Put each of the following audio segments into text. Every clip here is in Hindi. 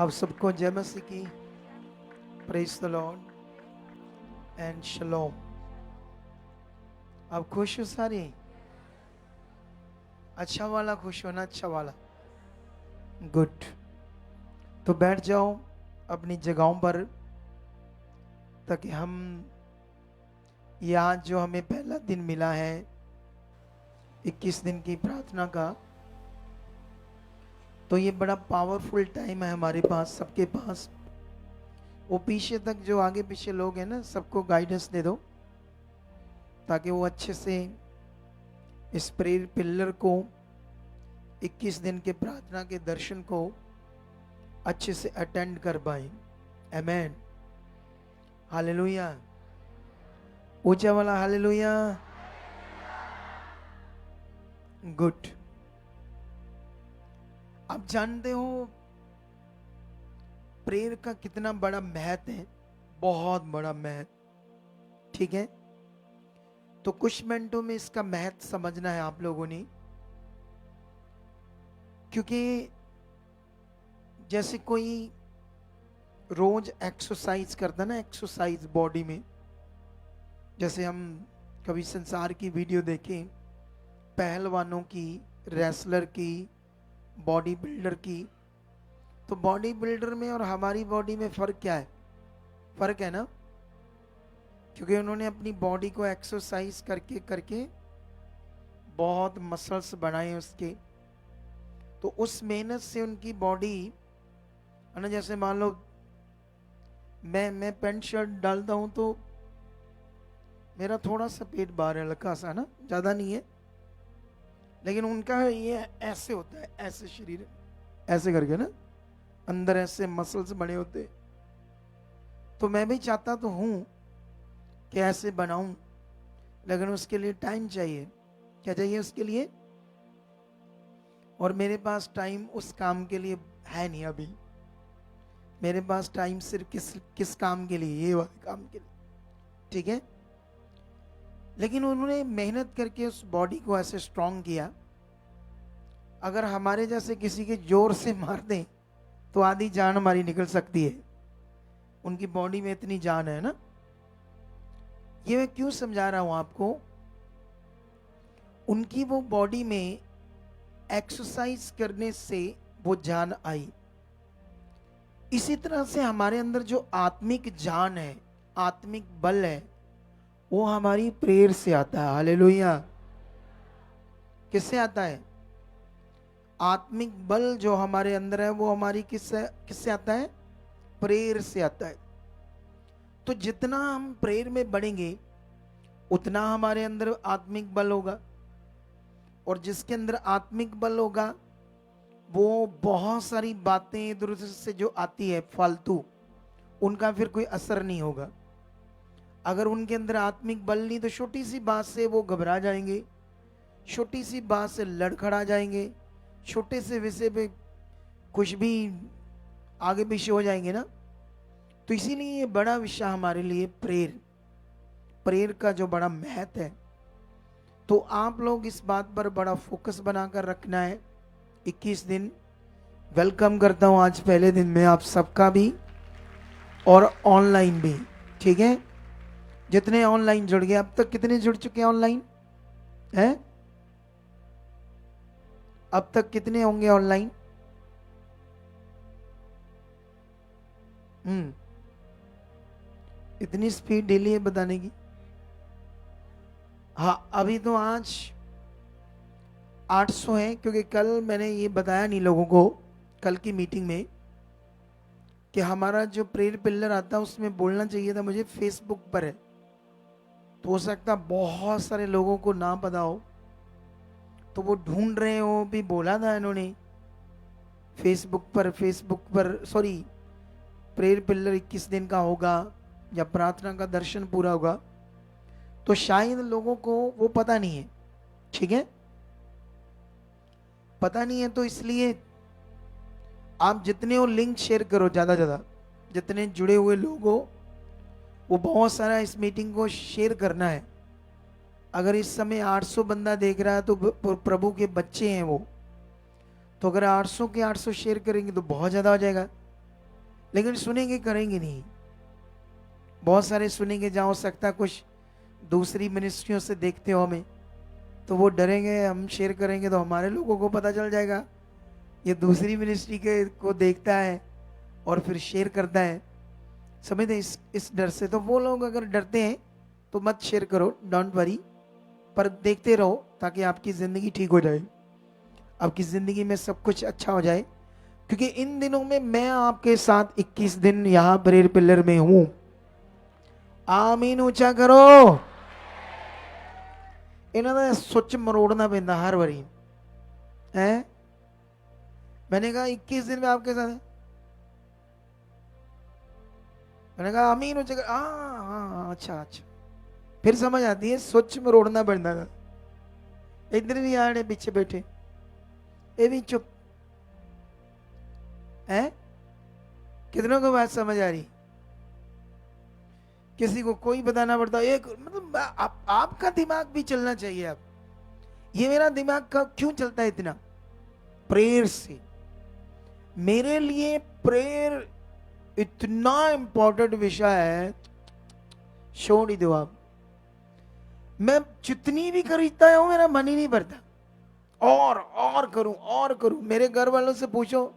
आप सबको जय मसीह की। Praise the Lord and shalom. आप खुश हो सारे? अच्छा वाला खुश होना, अच्छा वाला। गुड। तो बैठ जाओ अपनी जगहों पर, ताकि हम ये आज जो हमें पहला दिन मिला है 21 दिन की प्रार्थना का, तो ये बड़ा पावरफुल टाइम है हमारे पास, सबके पास। वो पीछे तक जो आगे पीछे लोग हैं ना, सबको गाइडेंस दे दो, ताकि वो अच्छे से इस प्रेयर पिलर को 21 दिन के प्रार्थना के दर्शन को अच्छे से अटेंड कर पाए। आमेन। हालेलुया। ऊंचा वाला हालेलुया। गुड। आप जानते हो प्रेयर का कितना बड़ा महत्व है, बहुत बड़ा महत्व। ठीक है, तो कुछ मिनटों में इसका महत्व समझना है आप लोगों ने। क्योंकि जैसे कोई रोज एक्सरसाइज करता ना, एक्सरसाइज बॉडी में, जैसे हम कभी संसार की वीडियो देखें, पहलवानों की, रेसलर की, बॉडी बिल्डर की, तो बॉडी बिल्डर में और हमारी बॉडी में फर्क क्या है? फर्क है ना, क्योंकि उन्होंने अपनी बॉडी को एक्सरसाइज करके करके बहुत मसल्स बनाए उसके, तो उस मेहनत से उनकी बॉडी है ना। जैसे मान लो मैं पैंट शर्ट डालता हूं तो मेरा थोड़ा सा पेट बाहर है, हल्का सा ना, ज्यादा नहीं है, लेकिन उनका ये ऐसे होता है, ऐसे शरीर ऐसे करके ना, अंदर ऐसे मसल्स बने होते। तो मैं भी चाहता तो हूं कि ऐसे बनाऊं, लेकिन उसके लिए टाइम चाहिए। क्या चाहिए उसके लिए? और मेरे पास टाइम उस काम के लिए है नहीं अभी। मेरे पास टाइम सिर्फ किस काम के लिए? ये वाले काम के लिए। ठीक है, लेकिन उन्होंने मेहनत करके उस बॉडी को ऐसे स्ट्रांग किया। अगर हमारे जैसे किसी के जोर से मार दें तो आधी जान हमारी निकल सकती है। उनकी बॉडी में इतनी जान है ना। ये मैं क्यों समझा रहा हूं आपको? उनकी वो बॉडी में एक्सरसाइज करने से वो जान आई। इसी तरह से हमारे अंदर जो आत्मिक जान है, आत्मिक बल है, वो हमारी प्रेयर से आता है। हालेलुया। किससे आता है? आत्मिक बल जो हमारे अंदर है वो हमारी किससे आता है? प्रेयर से आता है। तो जितना हम प्रेयर में बढ़ेंगे उतना हमारे अंदर आत्मिक बल होगा, और जिसके अंदर आत्मिक बल होगा वो बहुत सारी बातें इधर उधर से जो आती है फालतू, उनका फिर कोई असर नहीं होगा। अगर उनके अंदर आत्मिक बल नहीं तो छोटी सी बात से वो घबरा जाएंगे, छोटी सी बात से लड़खड़ा जाएंगे, छोटे से विषय पे कुछ भी आगे पीछे हो जाएंगे ना। तो इसीलिए ये बड़ा विषय हमारे लिए प्रेयर, प्रेयर का जो बड़ा महत्व है। तो आप लोग इस बात पर बड़ा फोकस बनाकर रखना है। 21 दिन वेलकम करता हूं आज पहले दिन में आप सबका भी, और ऑनलाइन भी। ठीक है, जितने ऑनलाइन जुड़ गए, अब तक कितने जुड़ चुके हैं ऑनलाइन हैं? अब तक कितने होंगे ऑनलाइन? इतनी स्पीड डेली है बताने की। हाँ, अभी तो आज 800 है, क्योंकि कल मैंने ये बताया नहीं लोगों को, कल की मीटिंग में, कि हमारा जो प्रेयर पिलर आता है उसमें बोलना चाहिए था मुझे फेसबुक पर है। तो हो सकता बहुत सारे लोगों को ना पता हो, तो वो ढूंढ रहे हो। भी बोला था इन्होंने फेसबुक पर सॉरी, प्रेयर पिलर 21 दिन का होगा या प्रार्थना का दर्शन पूरा होगा, तो शायद लोगों को वो पता नहीं है। ठीक है, पता नहीं है, तो इसलिए आप जितने हो लिंक शेयर करो, ज्यादा ज्यादा जितने जुड़े हुए लोग हो वो बहुत सारा इस मीटिंग को शेयर करना है। अगर इस समय 800 बंदा देख रहा है तो प्रभु के बच्चे हैं वो, तो अगर 800 के 800 शेयर करेंगे तो बहुत ज्यादा हो जाएगा। लेकिन सुनेंगे करेंगे नहीं। बहुत सारे सुनेंगे, जहाँ हो सकता है कुछ दूसरी मिनिस्ट्रियों से देखते हो हमें, तो वो डरेंगे हम शेयर करेंगे तो हमारे लोगों को पता चल जाएगा ये दूसरी मिनिस्ट्री के को देखता है और फिर शेयर करता है। समझते इस डर से। तो वो लोग अगर डरते हैं तो मत शेयर करो, डोंट वरी, पर देखते रहो ताकि आपकी ज़िंदगी ठीक हो जाए, आपकी ज़िंदगी में सब कुछ अच्छा हो जाए। क्योंकि इन दिनों में मैं आपके साथ 21 दिन यहाँ प्रेयर पिलर में हूँ। आमीन ऊंचा करो। इन्हों का सुच मरोड़ना पैदा हर बारी है। मैंने कहा 21 दिन में आपके साथ, मैंने कहा आमीन ऊंचा कर। हाँ अच्छा अच्छा, फिर समझ आती है सुच मरोड़ना पैदा था। इधर भी आने पीछे बैठे, ये भी चुप है। कितनों को बात समझ आ रही? किसी को कोई बताना पड़ता, एक मतलब आपका दिमाग भी चलना चाहिए। अब ये मेरा दिमाग का क्यों चलता है इतना? प्रेयर से। मेरे लिए प्रेयर इतना इंपॉर्टेंट विषय है, छोड़ ही दो आप। मैं जितनी भी खरीदता हूं मेरा मन ही नहीं भरता, और करूं। मेरे घर वालों से पूछो,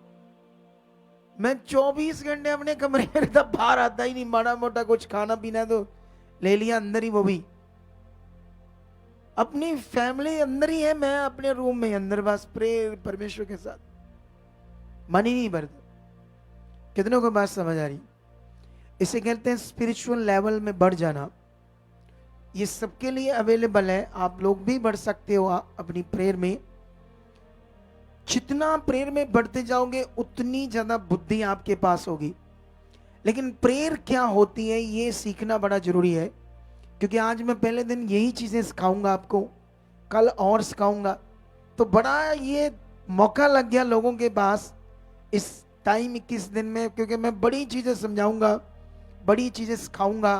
मैं 24 घंटे अपने कमरे में रहता, बाहर आता ही नहीं। माड़ा मोटा कुछ खाना पीना तो ले लिया अंदर ही, वो भी अपनी फैमिली अंदर ही है, मैं अपने रूम में अंदर बस प्रेयर परमेश्वर के साथ, मन ही नहीं भरता। कितनों को बात समझ आ रही? इसे कहते हैं स्पिरिचुअल लेवल में बढ़ जाना। ये सबके लिए अवेलेबल है, आप लोग भी बढ़ सकते हो अपनी प्रेयर में। जितना प्रेयर में बढ़ते जाओगे उतनी ज्यादा बुद्धि आपके पास होगी। लेकिन प्रेयर क्या होती है ये सीखना बड़ा जरूरी है, क्योंकि आज मैं पहले दिन यही चीजें सिखाऊंगा आपको, कल और सिखाऊंगा। तो बड़ा ये मौका लग गया लोगों के पास इस टाइम 21 दिन में, क्योंकि मैं बड़ी चीजें समझाऊंगा, बड़ी चीजें सिखाऊंगा।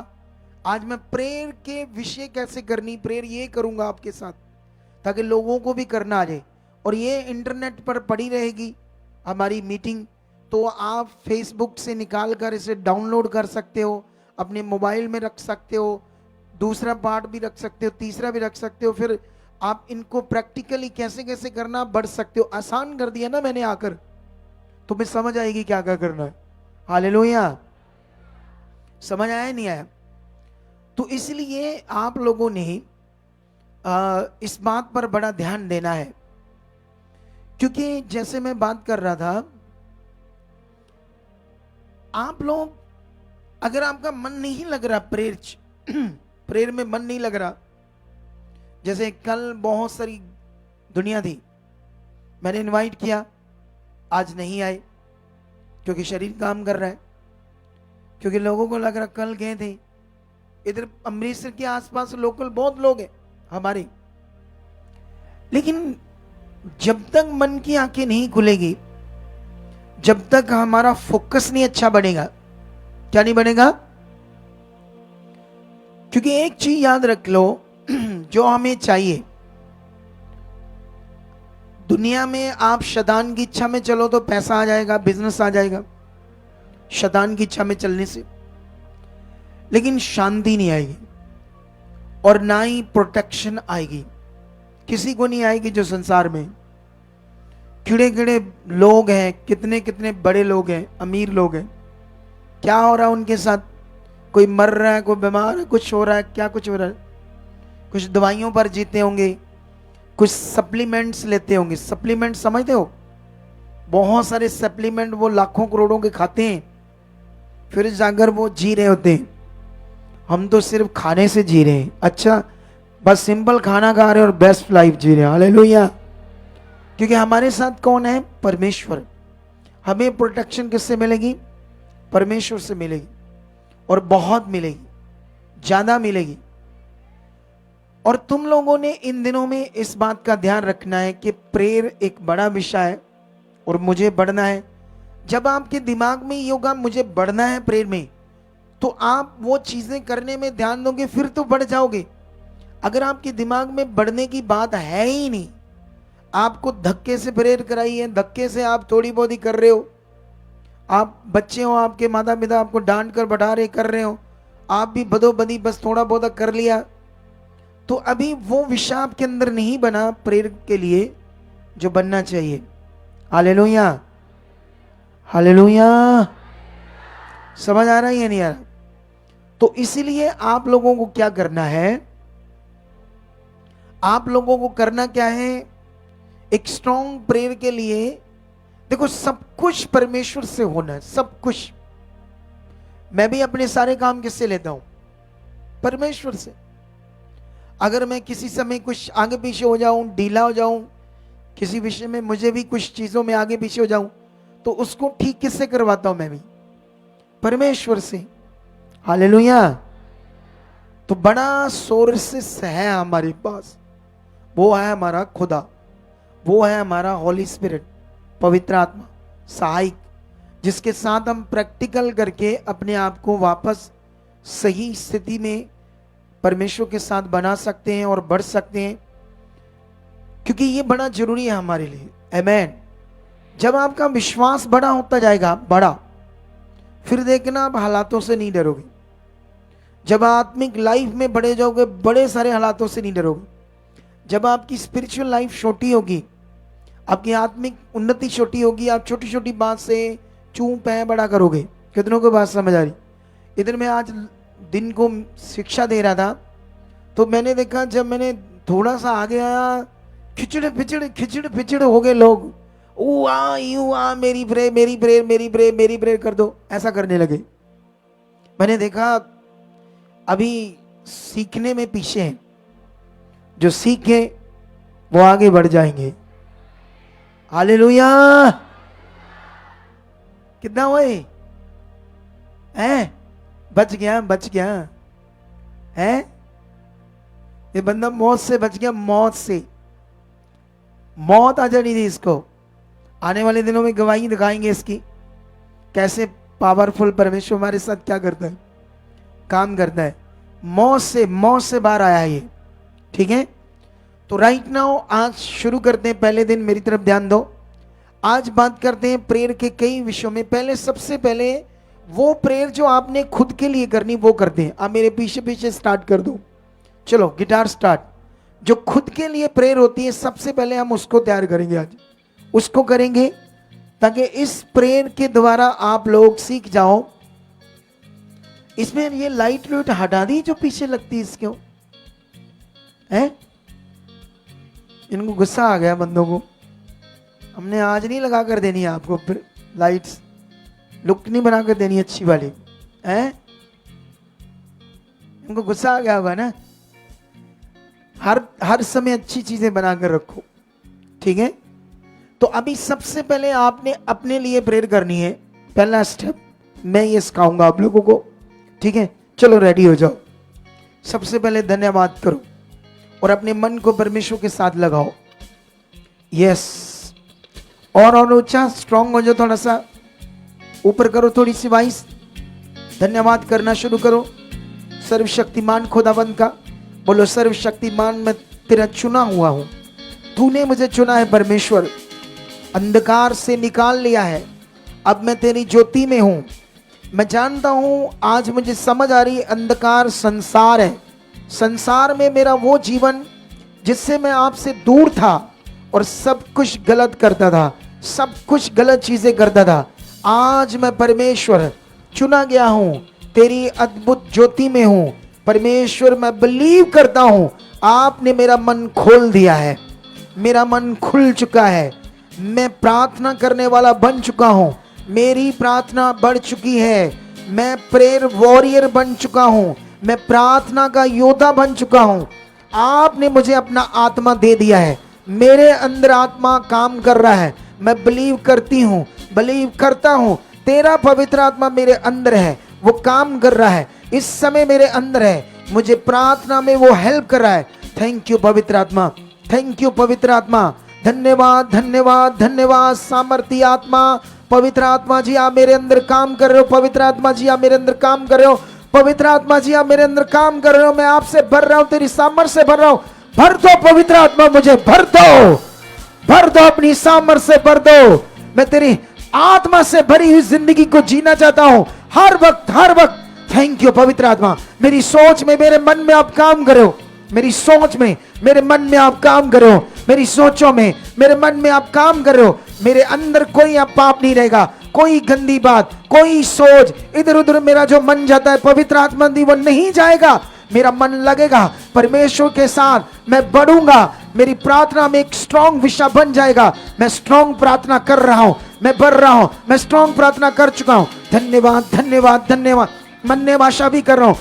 आज मैं प्रेयर के विषय कैसे करनी, प्रेयर ये करूंगा आपके साथ ताकि लोगों को भी करना आ जाए। और ये इंटरनेट पर पड़ी रहेगी हमारी मीटिंग, तो आप फेसबुक से निकाल कर इसे डाउनलोड कर सकते हो, अपने मोबाइल में रख सकते हो, दूसरा पार्ट भी रख सकते हो, तीसरा भी रख सकते हो। फिर आप इनको प्रैक्टिकली कैसे कैसे करना बढ़ सकते हो। आसान कर दिया ना मैंने आकर, तुम्हें समझ आएगी क्या क्या करना है। हालेलुया। समझ आया नहीं आया? तो इसलिए आप लोगों ने इस बात पर बड़ा ध्यान देना है, क्योंकि जैसे मैं बात कर रहा था, आप लोग अगर आपका मन नहीं लग रहा प्रेयर में मन नहीं लग रहा, जैसे कल बहुत सारी दुनिया थी, मैंने इनवाइट किया, आज नहीं आए क्योंकि शरीर काम कर रहा है, क्योंकि लोगों को लग रहा कल गए थे। इधर अमृतसर के आसपास लोकल बहुत लोग हैं हमारे, लेकिन जब तक मन की आंखें नहीं खुलेगी, जब तक हमारा फोकस नहीं अच्छा बनेगा, क्या नहीं बनेगा? क्योंकि एक चीज याद रख लो, जो हमें चाहिए दुनिया में, आप शैतान की इच्छा में चलो तो पैसा आ जाएगा, बिजनेस आ जाएगा शैतान की इच्छा में चलने से, लेकिन शांति नहीं आएगी और ना ही प्रोटेक्शन आएगी। किसी को नहीं आएगी जो संसार में कीड़े कीड़े लोग हैं, कितने कितने बड़े लोग हैं, अमीर लोग हैं, क्या हो रहा है उनके साथ? कोई मर रहा है, कोई बीमार है, कुछ हो रहा है, क्या कुछ हो रहा है? कुछ दवाइयों पर जीते होंगे, कुछ सप्लीमेंट्स लेते होंगे। सप्लीमेंट समझते हो? बहुत सारे सप्लीमेंट वो लाखों करोड़ों के खाते हैं, फिर जाकर वो जी रहे होते हैं। हम तो सिर्फ खाने से जी रहे हैं, अच्छा बस सिंपल खाना खा रहे हैं और बेस्ट लाइफ जी रहे हैं। हालेलुया। क्योंकि हमारे साथ कौन है? परमेश्वर। हमें प्रोटेक्शन किससे मिलेगी? परमेश्वर से मिलेगी, और बहुत मिलेगी, ज्यादा मिलेगी। और तुम लोगों ने इन दिनों में इस बात का ध्यान रखना है कि प्रेयर एक बड़ा विषय है और मुझे बढ़ना है। जब आपके दिमाग में ये होगा मुझे बढ़ना है प्रेयर में, तो आप वो चीजें करने में ध्यान दोगे, फिर तो बढ़ जाओगे। अगर आपके दिमाग में बढ़ने की बात है ही नहीं, आपको धक्के से प्रेयर कराई है, धक्के से आप थोड़ी बहुत ही कर रहे हो, आप बच्चे हो, आपके माता पिता आपको डांट कर बैठा रहे, कर रहे हो, आप भी बदोबदी बस थोड़ा बहुत कर लिया, तो अभी वो विषय आपके अंदर नहीं बना प्रेरक के लिए जो बनना चाहिए। Hallelujah, hallelujah. समझ आ रहा है या नहीं आ रहा? तो इसीलिए आप लोगों को क्या करना है, आप लोगों को करना क्या है, एक स्ट्रॉन्ग प्रेयर के लिए देखो सब कुछ परमेश्वर से होना है, सब कुछ। मैं भी अपने सारे काम किससे लेता हूं? परमेश्वर से। अगर मैं किसी समय कुछ आगे पीछे हो जाऊं, ढीला हो जाऊं, किसी विषय में मुझे भी कुछ चीजों में आगे पीछे हो जाऊं, तो उसको ठीक किससे करवाता हूं? मैं भी परमेश्वर से। हालेलुया। तो बड़ा सोर्सेस है हमारे पास, वो है हमारा खुदा, वो है हमारा होली स्पिरिट, पवित्र आत्मा, सहायक, जिसके साथ हम प्रैक्टिकल करके अपने आप को वापस सही स्थिति में परमेश्वर के साथ बना सकते हैं और बढ़ सकते हैं, क्योंकि ये बड़ा जरूरी है हमारे लिए। आमेन। जब आपका विश्वास बड़ा होता जाएगा, बड़ा, फिर देखना आप हालातों से नहीं डरोगे। जब आत्मिक लाइफ में बढ़े जाओगे, बड़े सारे हालातों से नहीं डरोगे। जब आपकी स्पिरिचुअल लाइफ छोटी होगी, आपकी आत्मिक उन्नति छोटी होगी, आप छोटी छोटी बात से चूं पै बड़ा करोगे। कितनों को बात समझ आ रही? इधर मैं आज दिन को शिक्षा दे रहा था, तो मैंने देखा जब मैंने थोड़ा सा आगे आया, खिचड़ फिचड़ हो गए लोग। ओ आ यू आ, मेरी प्रेयर मेरी प्रेयर मेरी प्रेयर मेरी प्रेयर कर दो, ऐसा करने लगे। मैंने देखा अभी सीखने में पीछे हैं, जो सीखे वो आगे बढ़ जाएंगे। हालेलुया। कितना हुए हैं? बच गया, बच गया है ये बंदा, मौत से बच गया, मौत से। मौत आ जानी थी इसको। आने वाले दिनों में गवाही दिखाएंगे इसकी, कैसे पावरफुल परमेश्वर हमारे साथ क्या करता है, काम करता है। मौत से बाहर आया है ये। ठीक है, तो राइट नाउ आज शुरू करते हैं। पहले दिन मेरी तरफ ध्यान दो। आज बात करते हैं प्रेयर के कई विषयों में। पहले, सबसे पहले वो प्रेयर जो आपने खुद के लिए करनी, वो करते हैं। आप मेरे पीछे पीछे स्टार्ट कर दो। चलो गिटार स्टार्ट। जो खुद के लिए प्रेयर होती है, सबसे पहले हम उसको तैयार करेंगे। आज उसको करेंगे ताकि इस प्रेयर के द्वारा आप लोग सीख जाओ। इसमें ये लाइट लूट हटा दी जो पीछे लगती है, इसको है। इनको गुस्सा आ गया बंदों को। हमने आज नहीं लगा कर देनी है आपको लाइट्स, लुक नहीं बना कर देनी अच्छी वाली है। इनको गुस्सा आ गया होगा ना। हर समय अच्छी चीजें बनाकर रखो, ठीक है। तो अभी सबसे पहले आपने अपने लिए प्रेयर करनी है। पहला स्टेप मैं ये सिखाऊंगा आप लोगों को, ठीक है। चलो रेडी हो जाओ। सबसे पहले धन्यवाद करो और अपने मन को परमेश्वर के साथ लगाओ। यस, और ऊंचा स्ट्रांग हो जाओ, थोड़ा सा ऊपर करो, थोड़ी सी वॉइस। धन्यवाद करना शुरू करो सर्वशक्तिमान खुदावंद का। बोलो, सर्वशक्तिमान मैं तेरा चुना हुआ हूं, तूने मुझे चुना है परमेश्वर, अंधकार से निकाल लिया है, अब मैं तेरी ज्योति में हूं। मैं जानता हूं, आज मुझे समझ आ रही, अंधकार संसार है। संसार में मेरा वो जीवन जिससे मैं आपसे दूर था और सब कुछ गलत करता था, सब कुछ गलत चीजें करता था। आज मैं परमेश्वर चुना गया हूं, तेरी अद्भुत ज्योति में हूं। परमेश्वर, मैं बिलीव करता हूं, आपने मेरा मन खोल दिया है, मेरा मन खुल चुका है। मैं प्रार्थना करने वाला बन चुका हूं, मेरी प्रार्थना बढ़ चुकी है। मैं प्रेयर वॉरियर बन चुका हूं, मैं प्रार्थना का योद्धा बन चुका हूं। आपने मुझे अपना आत्मा दे दिया है, मेरे अंदर आत्मा काम कर रहा है। मैं बिलीव करती हूं, बिलीव करता हूं, तेरा पवित्र आत्मा मेरे अंदर है, वो काम कर रहा है, इस समय मेरे अंदर है, मुझे प्रार्थना में वो हेल्प कर रहा है। थैंक यू पवित्र आत्मा, थैंक यू पवित्र आत्मा। धन्यवाद धन्यवाद धन्यवाद सामर्थी आत्मा, पवित्र आत्मा जी आप मेरे अंदर काम कर रहे हो। पवित्र आत्मा जी आप मेरे अंदर काम कर रहे हो। पवित्र आत्मा जी आप मेरे अंदर काम कर रहे हो। मैं आपसे भर रहा हूं, तेरी सामर्थ से भर रहा हूं। भर दो पवित्र आत्मा, मुझे भर दो, भर दो, अपनी सामर्थ से भर दो। मैं तेरी आत्मा से भरी हुई जिंदगी को जीना चाहता हूं हर वक्त। थैंक यू पवित्र आत्मा। मेरी सोच में, मेरे मन में आप काम करो। मेरी सोच में, मेरे मन में आप काम करो। मेरी सोचों में, मेरे मन में आप काम करो। मेरे अंदर कोई अब पाप नहीं रहेगा, कोई गंदी बात, कोई सोच इधर उधर मेरा जो मन जाता है पवित्र आत्मा दी वो नहीं जाएगा। मेरा मन लगेगा परमेश्वर के साथ, मैं बढ़ूंगा। मेरी प्रार्थना में एक स्ट्रॉन्ग विषय बन जाएगा। मैं स्ट्रॉन्ग प्रार्थना कर रहा हूं, मैं बढ़ रहा हूं, मैं स्ट्रॉन्ग प्रार्थना कर चुका हूं। धन्यवाद धन्यवाद धन्यवाद। मन्ने भाषा भी कर रहा हूं।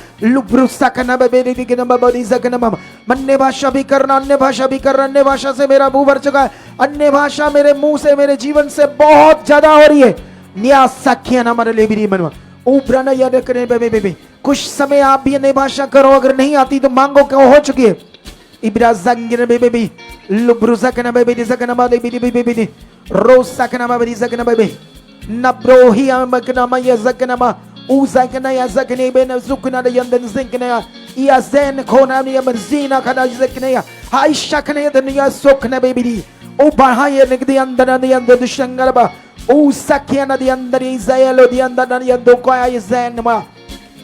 मन्ने भाषा भी करना, अन्य भाषा भी कर रहा। अन्य भाषा से मेरा मुंह भर चुका है। अन्य भाषा मेरे मुंह से, मेरे जीवन से बहुत ज्यादा हो रही है। कुछ समय आप भी अन्य भाषा करो, अगर नहीं आती तो मांगो, क्यों हो चुकी है। Uzakana ya zakane bena zukuna da yandan zinkana ya zen kona ya marzina kana zakane ya haisha kana ya dunya sokna bebidi o bahaya nigdi andana di andar dushangarba o sakyana di andar izayelo di andana ya dokoya ya zen ma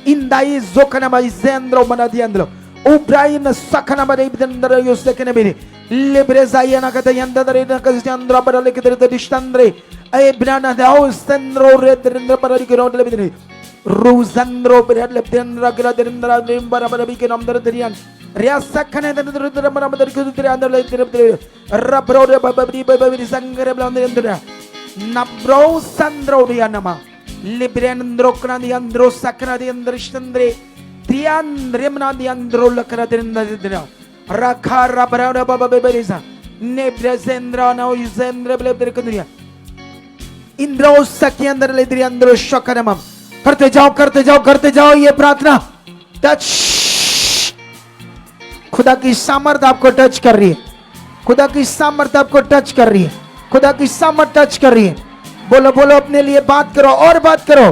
indai zokana ma zendro mana di andro o brain sakana ma di andar yo sakane bedi librezayana kata yandare na kazandra para lekidre dishtandre ay brana da o stendro redrendra para dikron lebedi Ruzandro berlebdendra gradendra limbara barabike namdar derian riasakane dendra maramdar kudriandar ledirabdre rabrode babadi babadi sangare blandendra nabro sandro rianama librendro krandiandro sakradiandr shtandre triandremna diandro lakradendra rakara barada bababebeza nebrezendra no yuzendra blebdre kudria indro sakyandar ledriandro shakanamam करते जाओ ये प्रार्थना। टच, खुदा की सामर्थ आपको टच कर रही है। खुदा की सामर्थ आपको टच कर रही है। खुदा की सामर्थ टच कर रही है। बोलो बोलो, अपने लिए बात करो और बात करो।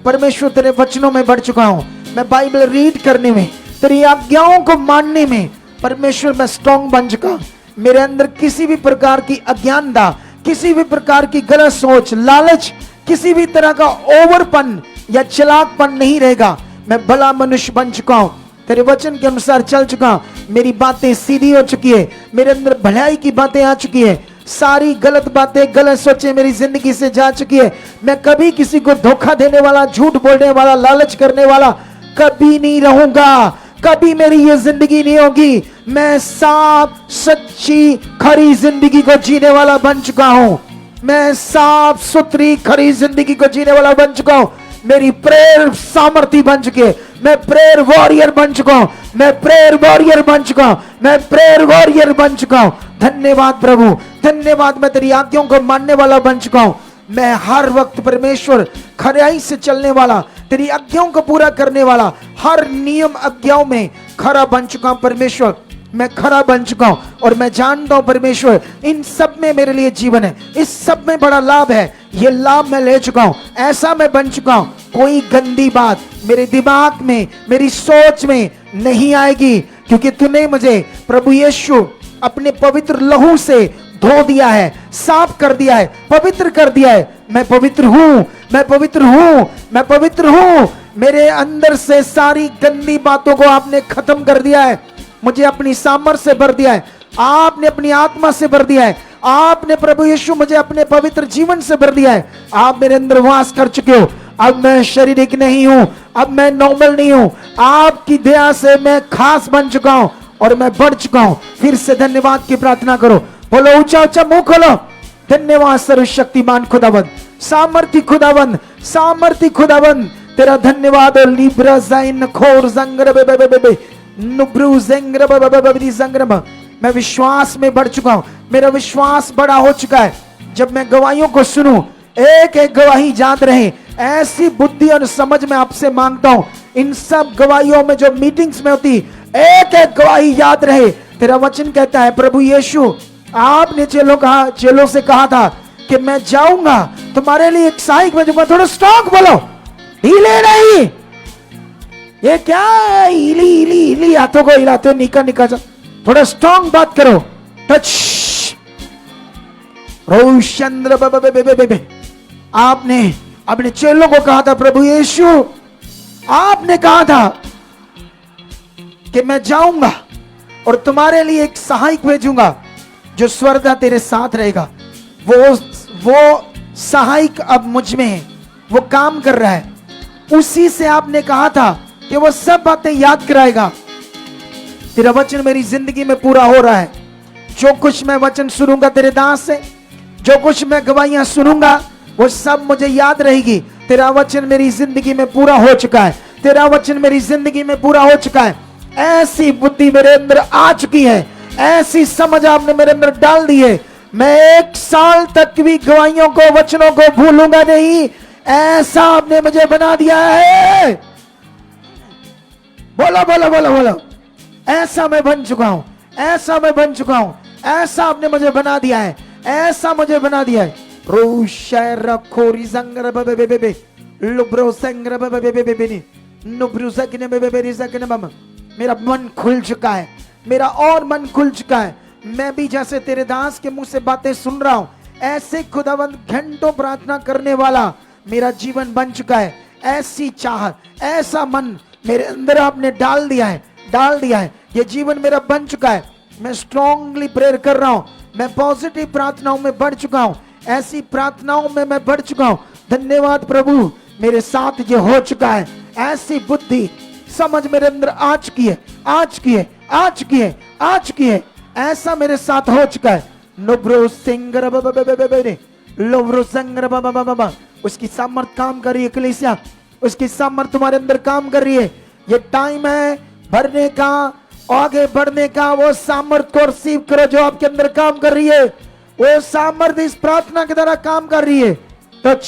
परमेश्वर तेरे वचनों में बढ़ चुका हूं, मैं बाइबल रीड करने में, तेरी आज्ञाओं को मानने में परमेश्वर मैं स्ट्रॉन्ग बन चुका। मेरे अंदर किसी भी प्रकार की अज्ञानता, किसी भी प्रकार की गलत सोच, लालच, किसी भी तरह का ओवरपन या चलाकपन नहीं रहेगा। मैं भला मनुष्य बन चुका हूं, तेरे वचन के अनुसार चल चुका हूं। मेरी बातें सीधी हो चुकी है, मेरे अंदर भलाई की बातें आ चुकी है। सारी गलत बातें, गलत सोचें मेरी जिंदगी से जा चुकी है। मैं कभी किसी को धोखा देने वाला, झूठ बोलने वाला, लालच करने वाला कभी नहीं रहूंगा। कभी मेरी ये जिंदगी नहीं होगी। मैं साफ, सच्ची, खरी जिंदगी को जीने वाला बन चुका हूं। मैं साफ सुथरी खरी जिंदगी को जीने वाला बन चुका हूं। मेरी प्रेयर सामर्थी बन चुकी है। मैं प्रेयर वॉरियर बन चुका हूं। मैं प्रेयर वॉरियर बन चुका हूं। मैं प्रेयर वॉरियर बन चुका हूं। धन्यवाद प्रभु, धन्यवाद। मैं तेरी आज्ञाओं को मानने वाला बन चुका हूं। मैं हर वक्त परमेश्वर खराई से चलने वाला, तेरी आज्ञाओं को पूरा करने वाला, हर नियम आज्ञाओं में खरा बन चुका हूं। परमेश्वर मैं खरा बन चुका हूं और मैं जानता हूं परमेश्वर इन सब में मेरे लिए जीवन है। इस सब में बड़ा लाभ है। ये लाभ मैं ले चुका हूं। ऐसा मैं बन चुका हूं, कोई गंदी बात मेरे दिमाग में, मेरी सोच में नहीं आएगी, क्योंकि तूने मुझे प्रभु यीशु अपने पवित्र लहू से धो दिया है, साफ कर दिया है, पवित्र कर दिया है। मैं पवित्र हूं, मैं पवित्र हूं, मैं पवित्र हूं। मेरे अंदर से सारी गंदी बातों को आपने खत्म कर दिया है। मुझे अपनी सामर्थ से भर दिया है। आपने अपनी आत्मा से भर दिया है। आपने प्रभु यीशु मुझे अपने पवित्र जीवन से भर दिया है। आप मेरे अंदर वास कर चुके हो। अब मैं शारीरिक नहीं हूं, अब मैं नॉर्मल नहीं हूं। आपकी दया से मैं खास बन चुका हूं और मैं बढ़ चुका हूं। फिर से धन्यवाद की प्रार्थना करो। बोलो, ऊंचा ऊंचा मुंह खोलो। धन्यवाद सर्वशक्तिमान खुदावंद, सामर्थी खुदावंद, सामर्थी खुदावंद, तेरा धन्यवाद। और लिब्रा जाइन खोर जंगर बे नुब्रू ज़ंगर बबबबबदी ज़ंगर। मैं विश्वास में बढ़ चुका हूं। मेरा विश्वास बड़ा हो चुका है। जब मैं गवाहियों को सुनूं, एक एक गवाही याद रहे, ऐसी बुद्धि और समझ में आपसे मांगता हूं। इन सब गवाहियों में जो मीटिंग्स में होती, एक एक गवाही याद रहे। तेरा वचन कहता है प्रभु यीशु, आपने चेलों से कहा था कि मैं जाऊंगा तुम्हारे लिए एक सहायक भेजूंगा। थोड़ा स्ट्रॉन्ग बोलो, हिले नहीं। ये क्या हिली हिली हिली, हाथों को हिलाते हो, निका निका जा। थोड़ा स्ट्रॉन्ग बात करो। टच रोशंद्र बे आपने अपने चेलों को कहा था, प्रभु यीशु आपने कहा था कि मैं जाऊंगा और तुम्हारे लिए एक सहायक भेजूंगा जो स्वर्गा तेरे साथ रहेगा। वो सहायक अब मुझ में है, वो काम कर रहा है। उसी से आपने कहा था कि वो सब बातें याद कराएगा। तेरा वचन मेरी जिंदगी में पूरा हो रहा है। जो कुछ मैं वचन सुनूंगा तेरे दास से, जो कुछ मैं गवाहियां सुनूंगा, वो सब मुझे याद रहेगी। तेरा वचन मेरी जिंदगी में पूरा हो चुका है। तेरा वचन मेरी जिंदगी में पूरा हो चुका है। ऐसी बुद्धि मेरे अंदर आ चुकी है, ऐसी समझ आपने मेरे अंदर डाल दी है। मैं 1 साल तक भी गवाहियों को, वचनों को भूलूंगा नहीं। ऐसा आपने मुझे बना दिया है। बोलो बोलो बोलो बोलो। ऐसा मैं बन चुका हूं, ऐसा मैं बन चुका हूं, ऐसा आपने मुझे बना दिया है, ऐसा मुझे बना दिया है। मेरा मन खुल चुका है, मेरा और मन खुल चुका है। मैं भी जैसे तेरे दास के मुंह से बातें सुन रहा हूं, ऐसे खुदावंद घंटों प्रार्थना करने वाला मेरा जीवन बन चुका है। ऐसी चाहत, ऐसा मन मेरे अंदर आपने डाल दिया है, डाल दिया है। ये जीवन मेरा बन चुका है। मैं स्ट्रांगली प्रेयर कर रहा हूं, मैं पॉजिटिव प्रार्थनाओं में बढ़ चुका हूं, ऐसी प्रार्थनाओं में मैं बढ़ चुका हूं। धन्यवाद प्रभु, मेरे साथ ये हो चुका है। ऐसी बुद्धि समझ मेरे अंदर आ चुकी है, आ चुकी है, आ चुकी है, आ चुकी है। ऐसा मेरे साथ हो चुका है। नुब्रो सिंगर लोब्रो संगर बाबा, उसकी सामर्थ काम कर रही है। कलीसिया, उसकी सामर्थ तुम्हारे अंदर काम कर रही है। ये टाइम है भरने का, आगे बढ़ने का। वो सामर्थ को रिसीव करो जो आपके अंदर काम कर रही है। वो सामर्थ इस प्रार्थना के द्वारा काम कर रही है। Touch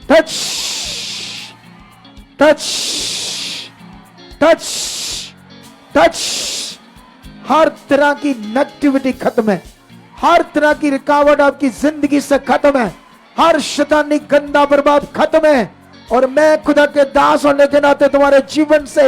touch touch touch touch. हर तरह की नेगेटिविटी खत्म है, हर तरह की रुकावट आपकी जिंदगी से खत्म है, हर शैतानी गंदा बर्बाद खत्म है। और मैं खुदा के दास होने के नाते तुम्हारे जीवन से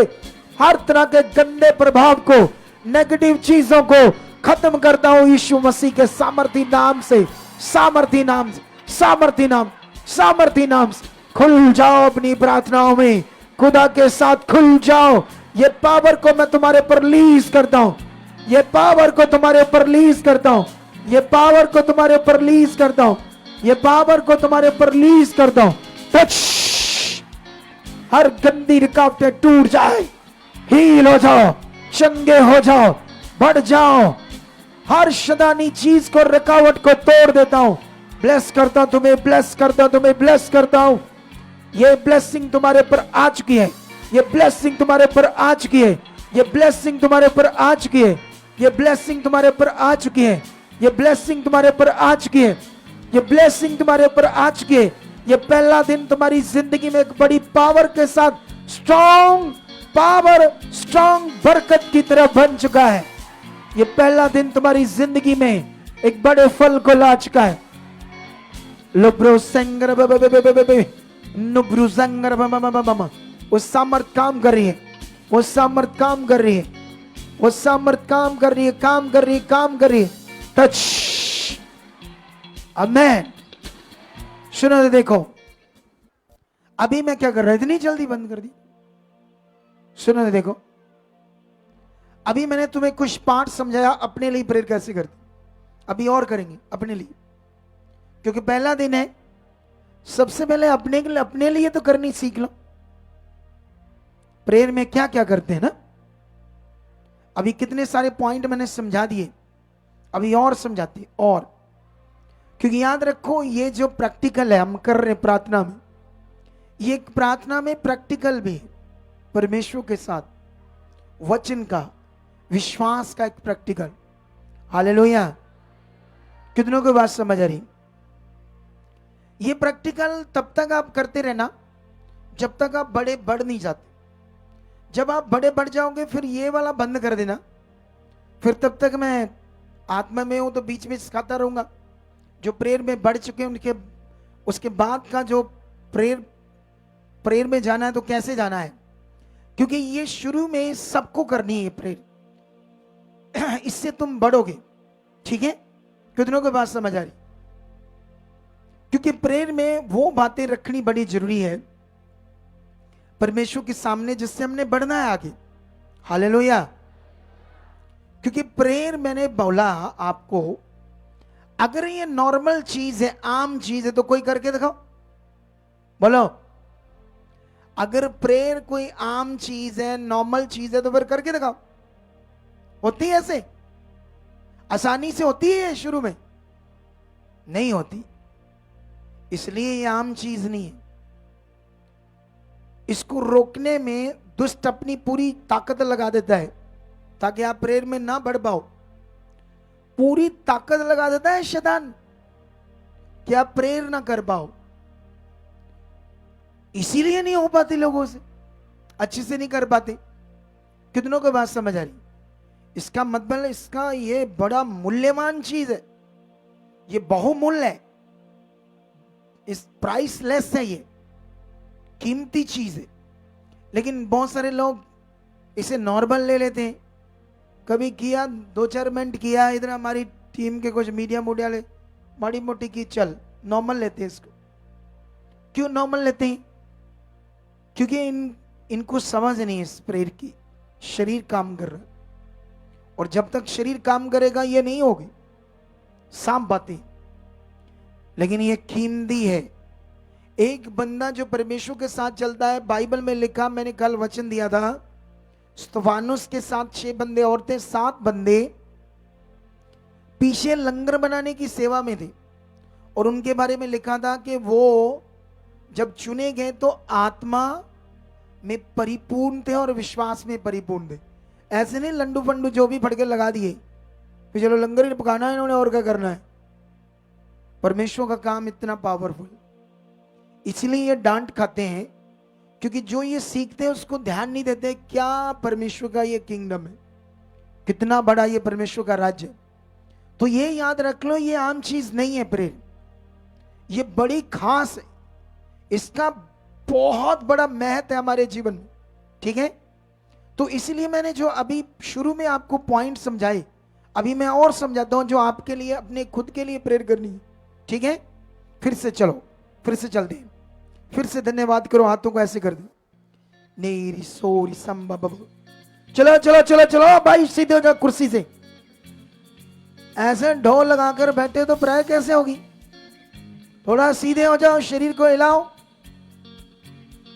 हर तरह के गंदे प्रभाव को, नेगेटिव चीजों को खत्म करता हूं यीशु मसीह के सामर्थी नाम से, सामर्थी नाम से, सामर्थी नाम, सामर्थी नाम से। खुल जाओ अपनी प्रार्थनाओं में, खुदा के साथ खुल जाओ। ये पावर को मैं तुम्हारे पर रिलीज करता हूं, ये पावर को तुम्हारे ऊपर रिलीज करता हूं, ये पावर को तुम्हारे ऊपर रिलीज करता हूं, ये पावर को तुम्हारे ऊपर रिलीज करता हूं। टच। हर गंदी रुकावटें टूट जाए, हील हो जाओ, चंगे हो जाओ, बढ़ जाओ। हर शैतानी चीज को, रुकावट को तोड़ देता हूं। ब्लेस करता हूं तुम्हें, ब्लेस करता हूं तुम्हें, ब्लेस करता हूं। ये ब्लेसिंग तुम्हारे ऊपर आ चुकी है, ये ब्लेसिंग तुम्हारे ऊपर आ चुकी है, ये ब्लेसिंग तुम्हारे ऊपर आ चुकी है, ये ब्लेसिंग तुम्हारे ऊपर आ चुकी है, ये ब्लेसिंग तुम्हारे ऊपर आ चुकी है, ये ब्लेसिंग तुम्हारे ऊपर आ चुकी है। ये पहला दिन तुम्हारी जिंदगी में एक बड़ी पावर के साथ स्ट्रॉन्ग पावर, स्ट्रॉन्ग बरकत की तरह बन चुका है। ये पहला दिन तुम्हारी जिंदगी में एक बड़े फल को ला चुका है। लुब्रो संगर नुब्रो संगर, वो सामर्थ काम कर रही है, वो सामर्थ काम कर रही है, वो सामर्थ काम कर रही है, काम कर रही है, काम कर रही है। टच। आमेन। सुनो तो देखो, अभी मैं क्या कर रहा, इतनी जल्दी बंद कर दी। सुनो तो देखो, अभी मैंने तुम्हें कुछ पाठ समझाया अपने लिए प्रेयर कैसे करते, अभी और करेंगे अपने लिए, क्योंकि पहला दिन है। सबसे पहले अपने लिए तो करनी सीख लो। प्रेयर में क्या क्या करते हैं ना, अभी कितने सारे पॉइंट मैंने समझा दिए, अभी और समझाते हैं और, क्योंकि याद रखो ये जो प्रैक्टिकल है हम कर रहे हैं प्रार्थना में, ये एक प्रार्थना में प्रैक्टिकल भी है। परमेश्वर के साथ वचन का, विश्वास का एक प्रैक्टिकल। हालेलुया। कितनों को बात समझ आ रही? ये प्रैक्टिकल तब तक आप करते रहना जब तक आप बड़े बढ़ नहीं जाते। जब आप बड़े बढ़ जाओगे फिर ये वाला बंद कर देना, फिर तब तक मैं आत्मा में हूं तो बीच में सिखाता रहूंगा। जो प्रेयर में बढ़ चुके हैं उनके उसके बाद का जो प्रेयर में जाना है तो कैसे जाना है, क्योंकि ये शुरू में सबको करनी है प्रेयर, इससे तुम बढ़ोगे। ठीक है, कितनों को बात समझ आ रही? क्योंकि क्योंकि प्रेयर में वो बातें रखनी बड़ी जरूरी है परमेश्वर के सामने जिससे हमने बढ़ना है आगे। हालेलुया। क्योंकि प्रेयर मैंने बोला आपको, अगर ये नॉर्मल चीज है, आम चीज है, तो कोई करके दिखाओ, बोलो। अगर प्रेयर कोई आम चीज है, नॉर्मल चीज है, तो फिर करके दिखाओ। होती है ऐसे? आसानी से होती है शुरू में? नहीं होती। इसलिए ये आम चीज नहीं है। इसको रोकने में दुष्ट अपनी पूरी ताकत लगा देता है ताकि आप प्रेयर में ना बढ़ पाओ। पूरी ताकत लगा देता है शैतान कि आप प्रेयर ना कर पाओ। इसीलिए नहीं हो पाती लोगों से, अच्छे से नहीं कर पाते। कितनों को बात समझ आ रही? इसका मतलब इसका ये बड़ा मूल्यवान चीज है, ये बहुमूल्य है, इस प्राइसलेस है, ये कीमती चीज है। लेकिन बहुत सारे लोग इसे नॉर्मल ले लेते हैं। कभी किया, 2-4 मिनट किया, इधर हमारी टीम के कुछ मीडिया ले माड़ी मोटी की, चल नॉर्मल लेते हैं इसको। क्यों नॉर्मल लेते हैं? क्योंकि इनको समझ नहीं है इस प्रेयर की। शरीर काम कर रहा है, और जब तक शरीर काम करेगा ये नहीं होगी, साफ बातें। लेकिन ये कीमती है। एक बंदा जो परमेश्वर के साथ चलता है, बाइबल में लिखा, मैंने कल वचन दिया था, स्तुवानुस के साथ 6 बंदे और थे, 7 बंदे पीछे लंगर बनाने की सेवा में थे। और उनके बारे में लिखा था कि वो जब चुने गए तो आत्मा में परिपूर्ण थे और विश्वास में परिपूर्ण थे। ऐसे नहीं लंडू फंडू जो भी फटके लगा दिए कि चलो लंगर ही पकाना है इन्होंने और क्या करना है। परमेश्वर का काम इतना पावरफुल, इसलिए ये डांट खाते हैं, क्योंकि जो ये सीखते हैं उसको ध्यान नहीं देते क्या परमेश्वर का ये किंगडम है, कितना बड़ा ये परमेश्वर का राज्य है। तो ये याद रख लो, ये आम चीज नहीं है प्रेयर, ये बड़ी खास है, इसका बहुत बड़ा महत्व है हमारे जीवन में। ठीक है, तो इसलिए मैंने जो अभी शुरू में आपको पॉइंट समझाए, अभी मैं और समझाता हूं जो आपके लिए अपने खुद के लिए प्रेयर करनी है। ठीक है, फिर से चलो, फिर से चलते हैं, फिर से धन्यवाद करो, हाथों को ऐसे कर दो, नेरी सोरी संभव। चलो चलो चलो चलो भाई, सीधे हो जाओ कुर्सी से। ऐसे ढोल लगाकर बैठे तो प्रेयर कैसे होगी? थोड़ा सीधे हो जाओ, शरीर को हिलाओ।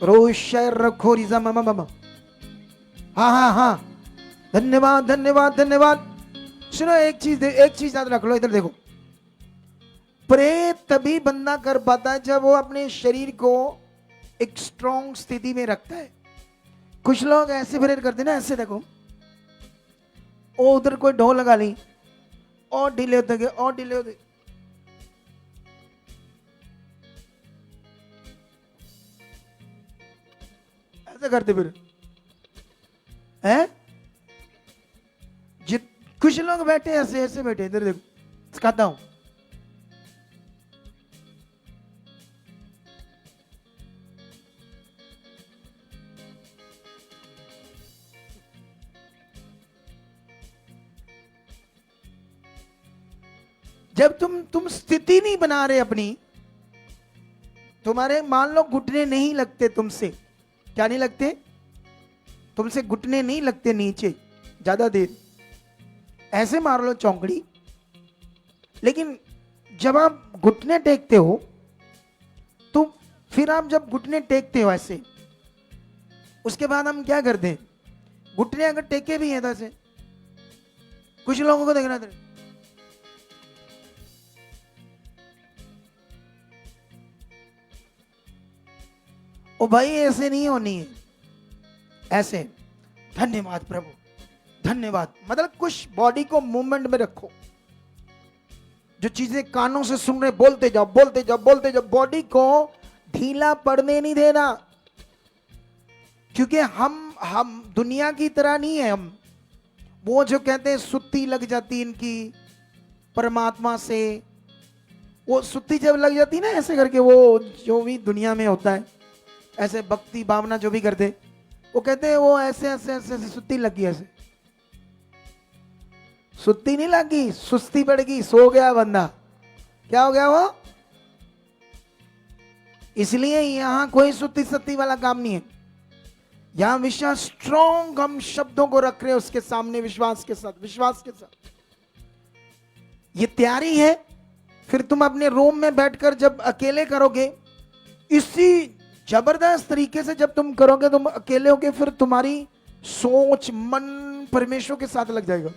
रोशर रखो रिजा ममा ममा। हाँ हाँ हाँ, धन्यवाद धन्यवाद धन्यवाद। सुनो, एक चीज याद रख लो, इधर देखो। प्रे तभी बंदा कर पाता है जब वो अपने शरीर को एक स्ट्रॉन्ग स्थिति में रखता है। कुछ लोग ऐसे प्रेयर करते ना, ऐसे देखो, ओ उधर कोई ढोल लगा ली, और ढीले होते गए, और ढीले होते, ऐसे करते फिर है। कुछ लोग बैठे ऐसे ऐसे बैठे, इधर देखो, सिखाता हूं। जब तुम स्थिति नहीं बना रहे अपनी, तुम्हारे मान लो घुटने नहीं लगते तुमसे, क्या नहीं लगते? तुमसे घुटने नहीं लगते नीचे ज्यादा देर, ऐसे मार लो चौंकड़ी। लेकिन जब आप घुटने टेकते हो, तो फिर आप जब घुटने टेकते हो ऐसे, उसके बाद हम क्या करते हैं? घुटने अगर टेके भी हैं ऐसे, कुछ लोगों को देखना था, ओ भाई ऐसे नहीं होनी है, ऐसे। धन्यवाद प्रभु, धन्यवाद, मतलब कुछ बॉडी को मूवमेंट में रखो। जो चीजें कानों से सुन रहे, बोलते जाओ बोलते जाओ बोलते जाओ, बॉडी को ढीला पड़ने नहीं देना। क्योंकि हम दुनिया की तरह नहीं है। हम वो जो कहते हैं सुत्ती लग जाती इनकी परमात्मा से, वो सुत्ती जब लग जाती ना ऐसे करके, वो जो भी दुनिया में होता है ऐसे भक्ति भावना जो भी करते, वो कहते हैं वो ऐसे ऐसे ऐसे, ऐसे सुत्ती लगी, ऐसे सुत्ती नहीं लगी, सुस्ती पड़ गई, सो गया बंदा। क्या हो गया वो? इसलिए यहां कोई सुत्ती सत्ती वाला काम नहीं है। यहां विश्वास स्ट्रॉन्ग, हम शब्दों को रख रहे हैं उसके सामने विश्वास के साथ, विश्वास के साथ। ये तैयारी है। फिर तुम अपने रूम में बैठकर जब अकेले करोगे, इसी जबरदस्त तरीके से जब तुम करोगे, तुम अकेले होगे, फिर तुम्हारी सोच, मन परमेश्वर के साथ लग जाएगा।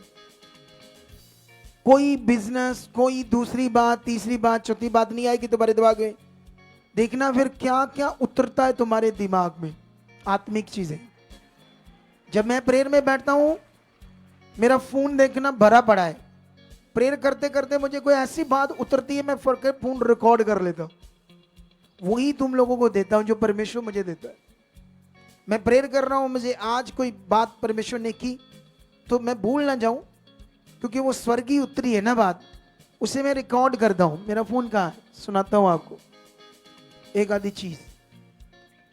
कोई बिजनेस, कोई दूसरी बात, तीसरी बात, चौथी बात नहीं आएगी तुम्हारे दिमाग में। देखना फिर क्या क्या उतरता है तुम्हारे दिमाग में, आत्मिक चीजें। जब मैं प्रेयर में बैठता हूं, मेरा फोन देखना भरा पड़ा है। प्रेयर करते करते मुझे कोई ऐसी बात उतरती है, मैं फोन रिकॉर्ड कर लेता हूं। वही तुम लोगों को देता हूं जो परमेश्वर मुझे देता है। मैं प्रेयर कर रहा हूं, मुझे आज कोई बात परमेश्वर ने की तो मैं भूल ना जाऊं, क्योंकि वो स्वर्गीय उतरी है ना बात, उसे मैं रिकॉर्ड करता हूं। मेरा फोन कहाँ है, सुनाता हूं आपको एक आधी चीज,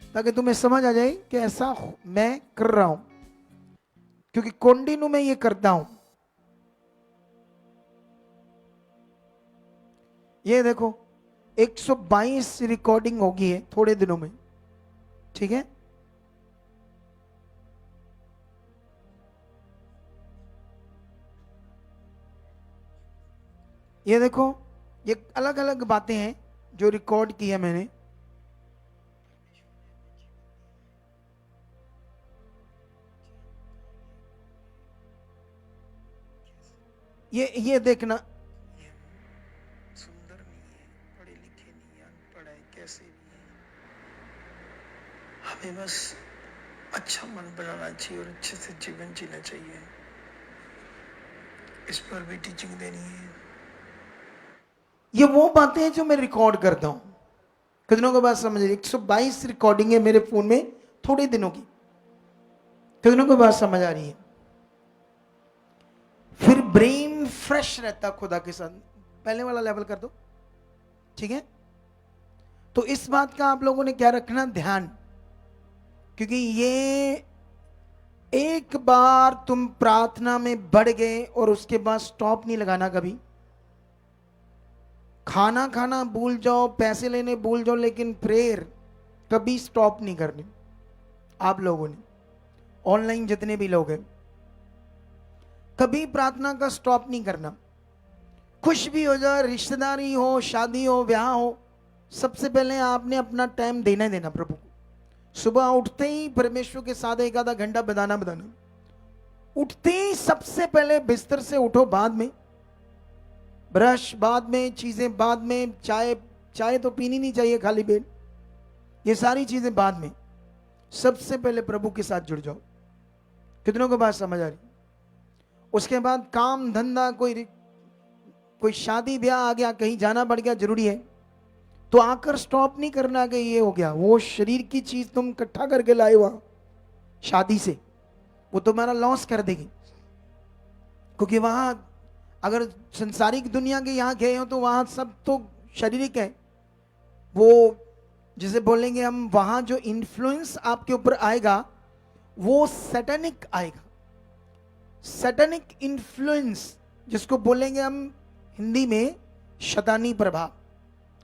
ताकि तुम्हें समझ आ जाए कि ऐसा मैं कर रहा हूं, क्योंकि कंटिन्यू में ये करता हूं। ये देखो 122 रिकॉर्डिंग होगी है थोड़े दिनों में, ठीक है। ये देखो, ये अलग अलग बातें हैं जो रिकॉर्ड की है मैंने। ये देखना, सुंदर नहीं है, पढ़े लिखे नहीं है, अनपढ़ है, कैसे भी है, हमें बस अच्छा मन बनाना चाहिए और अच्छे से जीवन जीना चाहिए। इस पर भी टीचिंग देनी है। ये वो बातें हैं जो मैं रिकॉर्ड करता हूं। कितनों को बात समझ रही? 122 रिकॉर्डिंग है मेरे फोन में थोड़े दिनों की। कितनों को बात समझ आ रही है? फिर ब्रेन फ्रेश रहता खुदा के साथ। पहले वाला लेवल कर दो, ठीक है। तो इस बात का आप लोगों ने क्या रखना ध्यान, क्योंकि ये एक बार तुम प्रार्थना में बढ़ गए और उसके बाद स्टॉप नहीं लगाना कभी। खाना खाना भूल जाओ, पैसे लेने भूल जाओ, लेकिन प्रेयर कभी स्टॉप नहीं करनी। आप लोगों ने, ऑनलाइन जितने भी लोग हैं, कभी प्रार्थना का स्टॉप नहीं करना। कुछ भी हो जाए, रिश्तेदारी हो, शादी हो, ब्याह हो, सबसे पहले आपने अपना टाइम देना ही देना प्रभु को। सुबह उठते ही परमेश्वर के साथ एक आधा घंटा बताना। उठते ही सबसे पहले बिस्तर से उठो, बाद में ब्रश, बाद में चीजें, बाद में चाय तो पीनी नहीं चाहिए खाली पेट, ये सारी चीजें बाद में। सबसे पहले प्रभु के साथ जुड़ जाओ। कितनों को बात समझ आ रही? उसके बाद काम धंधा, कोई शादी ब्याह आ गया, कहीं जाना पड़ गया, जरूरी है, तो आकर स्टॉप नहीं करना कि ये हो गया। वो शरीर की चीज तुम इकट्ठा करके लाए वहां शादी से, वो तुम्हारा लॉस कर देगी। क्योंकि वहां अगर संसारिक दुनिया के यहां गए हो तो वहां सब तो शारीरिक है। वो जिसे बोलेंगे हम, वहां जो इन्फ्लुएंस आपके ऊपर आएगा वो सैटेनिक आएगा। सैटेनिक इन्फ्लुएंस, जिसको बोलेंगे हम हिंदी में शैतानी प्रभाव,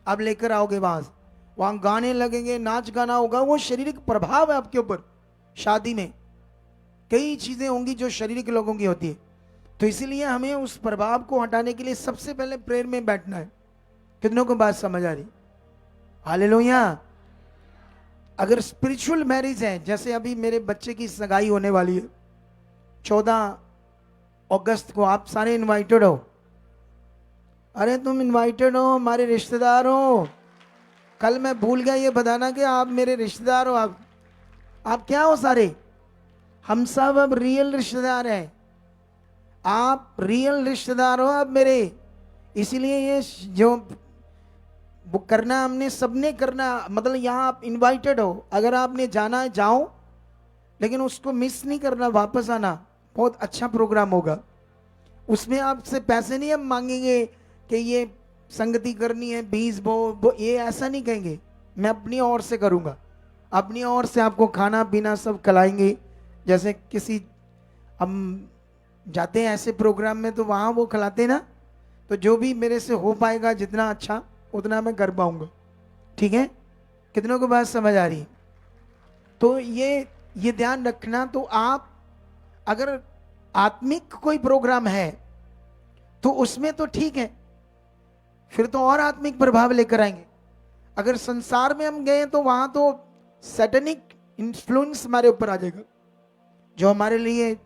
आप लेकर आओगे। वहां गाने लगेंगे, नाच गाना होगा, वो शारीरिक प्रभाव है आपके ऊपर। शादी में कई चीजें होंगी जो शारीरिक लोगों की होती है। तो इसीलिए हमें उस प्रभाव को हटाने के लिए सबसे पहले प्रेयर में बैठना है। कितनों को बात समझ आ रही? हालेलुया। अगर स्पिरिचुअल मैरिज है, जैसे अभी मेरे बच्चे की सगाई होने वाली है 14 अगस्त को, आप सारे इनवाइटेड हो। अरे तुम इनवाइटेड हो, हमारे रिश्तेदार हो। कल मैं भूल गया ये बताना कि आप मेरे रिश्तेदार हो। आप क्या हो सारे? हम सब अब रियल रिश्तेदार हैं। आप रियल रिश्तेदार हो अब मेरे। इसीलिए ये जो वो करना हमने सबने करना, मतलब यहाँ आप इनवाइटेड हो। अगर आपने जाना है जाओ, लेकिन उसको मिस नहीं करना, वापस आना। बहुत अच्छा प्रोग्राम होगा। उसमें आपसे पैसे नहीं हम मांगेंगे कि ये संगति करनी है 20 वो ये ऐसा नहीं कहेंगे। मैं अपनी ओर से करूँगा, अपनी ओर से आपको खाना पीना सब खिलाएंगे। जैसे किसी हम जाते हैं ऐसे प्रोग्राम में तो वहाँ वो खिलाते ना, तो जो भी मेरे से हो पाएगा जितना अच्छा उतना मैं कर पाऊँगा, ठीक है। कितनों को बात समझ आ रही? तो ये ध्यान रखना। तो आप अगर आत्मिक कोई प्रोग्राम है तो उसमें तो ठीक है, फिर तो और आत्मिक प्रभाव लेकर आएंगे। अगर संसार में हम गए तो वहां तो सैटेनिक इन्फ्लुएंस हमारे ऊपर आ जाएगा, जो हमारे लिए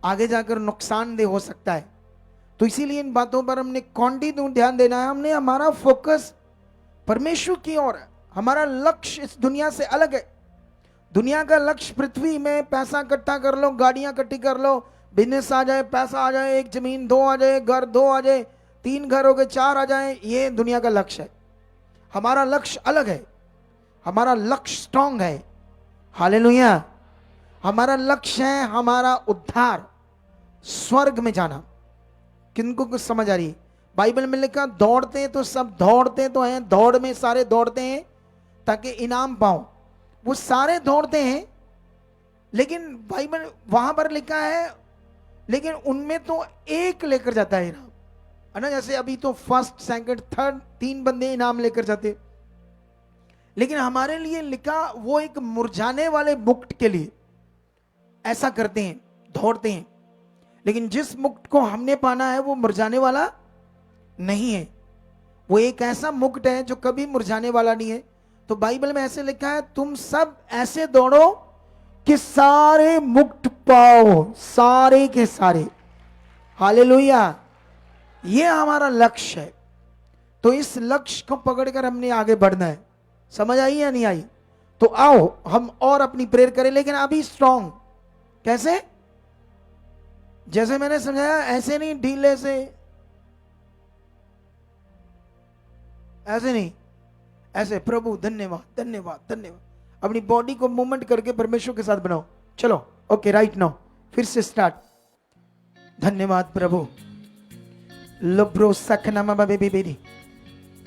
आगे जाकर नुकसानदेह हो सकता है। तो इसीलिए इन बातों पर हमने कंटिन्यू ध्यान देना है। हमने हमारा फोकस परमेश्वर की ओर है। हमारा लक्ष्य इस दुनिया से अलग है। दुनिया का लक्ष्य पृथ्वी में पैसा इकट्ठा कर लो, गाड़ियां इकट्ठी कर लो, बिजनेस आ जाए, पैसा आ जाए, एक जमीन 2 आ जाए, घर 2 आ जाए, 3 घर हो गए 4 आ जाए, ये दुनिया का लक्ष्य है। हमारा लक्ष्य अलग है। हमारा लक्ष्य स्ट्रांग है। हालेलुया। हमारा लक्ष्य है हमारा उद्धार, स्वर्ग में जाना। किनको कुछ समझ आ रही है? बाइबल में लिखा दौड़ते हैं तो सब दौड़ते तो हैं, दौड़ में सारे दौड़ते हैं ताकि इनाम पाओ। वो सारे दौड़ते हैं, लेकिन बाइबल वहां पर लिखा है लेकिन उनमें तो एक लेकर जाता है इनाम, है ना। जैसे अभी तो फर्स्ट सेकंड थर्ड 3 बंदे इनाम लेकर जाते, लेकिन हमारे लिए लिखा वो एक मुरझाने वाले मुकुट के लिए ऐसा करते हैं, दौड़ते हैं। लेकिन जिस मुकुट को हमने पाना है वो मुरझाने वाला नहीं है। वो एक ऐसा मुकुट है जो कभी मुरझाने वाला नहीं है। तो बाइबल में ऐसे लिखा है, तुम सब ऐसे दौड़ो कि सारे मुकुट पाओ, सारे के सारे। हालेलुया। ये हमारा लक्ष्य है। तो इस लक्ष्य को पकड़कर हमने आगे बढ़ना है। समझ आई या नहीं आई? तो आओ हम और अपनी प्रेयर करें, लेकिन अभी स्ट्रांग। कैसे? जैसे मैंने समझाया, ऐसे नहीं ढीले से, ऐसे नहीं, ऐसे प्रभु धन्यवाद धन्यवाद धन्यवाद। अपनी बॉडी को मूवमेंट करके परमेश्वर के साथ बनाओ। चलो ओके, राइट नाउ फिर से स्टार्ट। धन्यवाद प्रभु। लुब्रो सखना मामा बेबी बेबी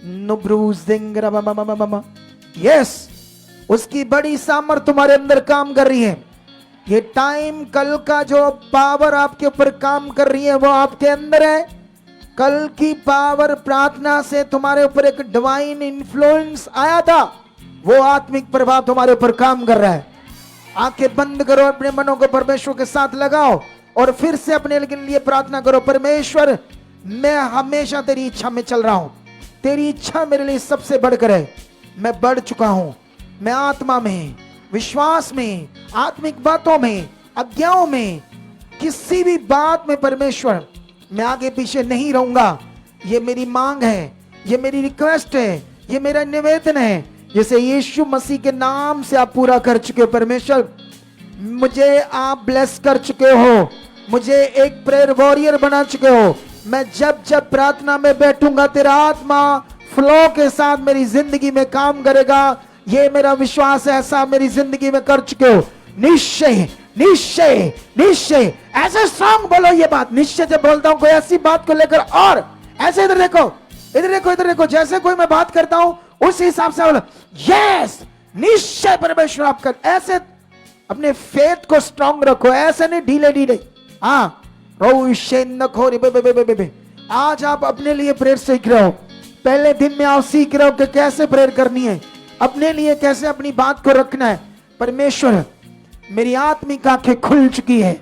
नुब्रू जिंगरा मामा मामा मामा। यस, उसकी बड़ी सामर्थ तुम्हारे अंदर काम कर रही है। ये टाइम, कल का जो पावर आपके ऊपर काम कर रही है वो आपके अंदर है। कल की पावर प्रार्थना से तुम्हारे ऊपर एक डिवाइन इन्फ्लुएंस आया था, वो आत्मिक प्रभाव तुम्हारे ऊपर काम कर रहा है। आंखें बंद करो, अपने मनों को परमेश्वर के साथ लगाओ और फिर से अपने लिए प्रार्थना करो। परमेश्वर, मैं हमेशा तेरी इच्छा में चल रहा हूं। तेरी इच्छा मेरे लिए सबसे बढ़कर है। मैं बढ़ चुका हूं। मैं आत्मा में, विश्वास में, आत्मिक बातों में, आज्ञाओं में, किसी भी बात में परमेश्वर मैं आगे पीछे नहीं रहूंगा। ये मेरी मांग है, ये मेरी रिक्वेस्ट है, ये मेरा निवेदन है, जिसे यीशु मसीह के नाम से आप पूरा कर चुके हो। परमेश्वर, मुझे आप ब्लेस कर चुके हो, मुझे एक प्रेयर वॉरियर बना चुके हो। मैं जब जब प्रार्थना में बैठूंगा, तेरा आत्मा फ्लो के साथ मेरी जिंदगी में काम करेगा। ये मेरा विश्वास है, ऐसा मेरी जिंदगी में कर चुके हो। निश्चय निश्चय निश्चय, ऐसे सॉन्ग बोलो ये बात। निश्चय जब बोलता हूं कोई ऐसी बात को लेकर, और ऐसे इधर देखो, इधर देखो, इधर देखो, जैसे कोई मैं बात करता हूं उस हिसाब से बोलो यस, निश्चय परमेश्वर आप कर। ऐसे अपने फेथ को स्ट्रांग रखो, ऐसे नहीं ढीले ढीले। हाँ, आज आप अपने लिए प्रेयर सीख रहे हो। पहले दिन में आप सीख रहे हो कि कैसे प्रेयर करनी है, अपने लिए कैसे अपनी बात को रखना है। परमेश्वर, मेरी आत्मिक आंखें खुल चुकी है,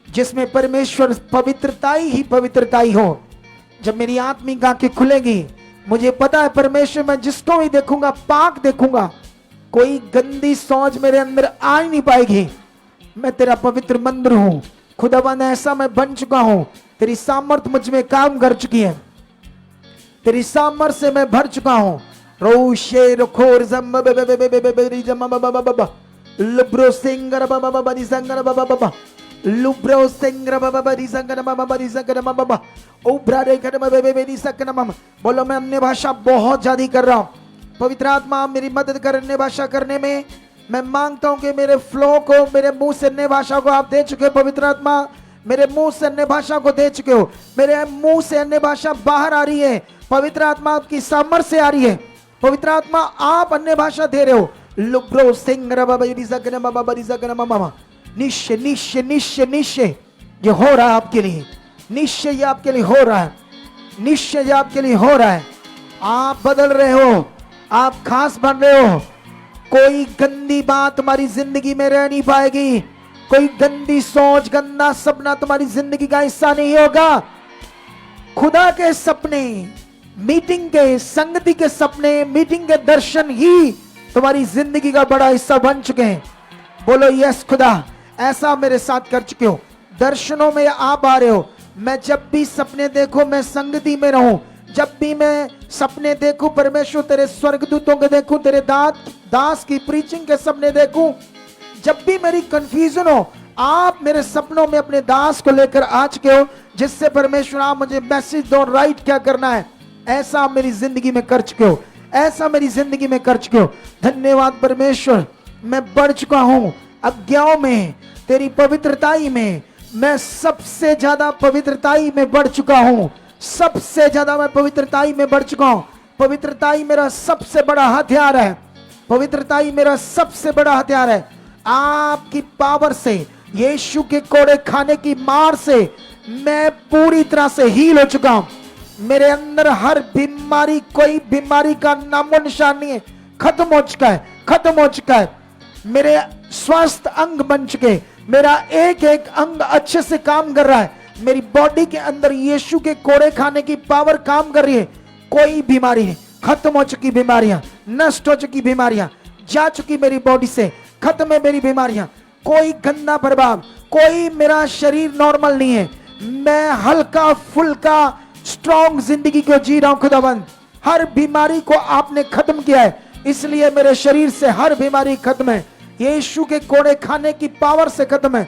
जिसमें परमेश्वर पवित्रता ही पवित्रता ही हो। जब मेरी आत्मिक आंखें खुलेगी, मुझे पता है परमेश्वर, मैं जिसको भी देखूंगा पाक देखूंगा। कोई गंदी सोच मेरे अंदर आ ही नहीं पाएगी। मैं तेरा पवित्र मंदिर हूं। खुदावंद, ऐसा मैं बन चुका हूं। तेरी सामर्थ मुझ में काम कर चुकी है। तेरी सामर्थ से मैं भर चुका हूं। रोशे रखोर जम लुब्रो सिंगर बाबा बाबा दिसंगर बाबा बाबा लुब्रो सिंगर बाबा बाबा दिसंगर बाबा बाबा दिसंगर बाबा बाबा उब्रा रे कर बाबा बेबी दिसंगर मामा। बोलो, मैं अन्य भाषा बहुत ज्यादा कर रहा हूं। पवित्र आत्मा मेरी मदद कर अन्य भाषा करने में। मैं मांगता हूं कि मेरे फ्लो को, मेरे मुंह से अन्य भाषा को आप दे चुके हो। पवित्र आत्मा, मेरे मुंह से अन्य भाषा को दे चुके हो। मेरे मुंह से अन्य भाषा बाहर आ रही है। पवित्र आत्मा आपकी सामर्थ से आ रही है। पवित्र आत्मा, आप अन्य भाषा दे रहे हो। लुब्रो सिंगर बाबा दिसंगर बाबा दिसंगर मामा। निश्चय निश्चय निश्चय निश्चय ये हो रहा है आपके लिए। निश्चय ये आपके लिए हो रहा है। निश्चय ये आपके लिए हो रहा है। आप बदल रहे हो। आप खास बन रहे हो। कोई गंदी बात तुम्हारी जिंदगी में रह नहीं पाएगी, कोई गंदी सोच, गंदा सपना तुम्हारी जिंदगी का हिस्सा नहीं होगा। खुदा के सपने, मीटिंग के, संगति के सपने, मीटिंग के दर्शन ही तुम्हारी जिंदगी का बड़ा हिस्सा बन चुके हैं। बोलो यस खुदा, ऐसा मेरे साथ कर चुके हो। दर्शनों में आप आ रहे हो। मैं जब भी सपने देखूं मैं संगति में रहूं, जब भी मैं सपने देखूं परमेश्वर तेरे स्वर्गदूतों के देखूं, तेरे दास की प्रीचिंग के सपने देखूं, जब भी मेरी कंफ्यूजन हो आप मेरे सपनों में अपने दास को लेकर आ चुके हो, जिससे परमेश्वर आप मुझे मैसेज दो, राइट क्या करना है। ऐसा आप मेरी जिंदगी में कर चुके हो, ऐसा मेरी जिंदगी में कर चुके हो। धन्यवाद परमेश्वर, मैं बढ़ चुका हूं अज्ञाओं में, तेरी पवित्रताई में। मैं सबसे ज्यादा पवित्रताई में बढ़ चुका हूं, सबसे ज्यादा मैं पवित्रताई में बढ़ चुका हूं। पवित्रताई मेरा सबसे बड़ा हथियार है, पवित्रताई मेरा सबसे बड़ा हथियार है। आपकी पावर से, यीशु के कोड़े खाने की मार से मैं पूरी तरह से हील हो चुका हूं। मेरे अंदर हर बीमारी, कोई बीमारी का नामो निशान नहीं है, खत्म हो चुका है, खत्म हो चुका है। मेरे स्वस्थ अंग बन चुके, मेरा एक एक अंग अच्छे से काम कर रहा है। मेरी बॉडी के अंदर यीशु के कोड़े खाने की पावर काम कर रही है। कोई बीमारी नहीं, खत्म हो चुकी बीमारियां, नष्ट हो चुकी बीमारियां, जा चुकी मेरी बॉडी से, खत्म है मेरी बीमारियां। कोई गंदा प्रभाव, कोई मेरा शरीर नॉर्मल नहीं है। मैं हल्का फुल्का स्ट्रॉन्ग जिंदगी को जी रहा हूं खुदावंद। हर बीमारी को आपने खत्म किया है, इसलिए मेरे शरीर से हर बीमारी खत्म है। यीशु के कोड़े खाने की पावर से खत्म है,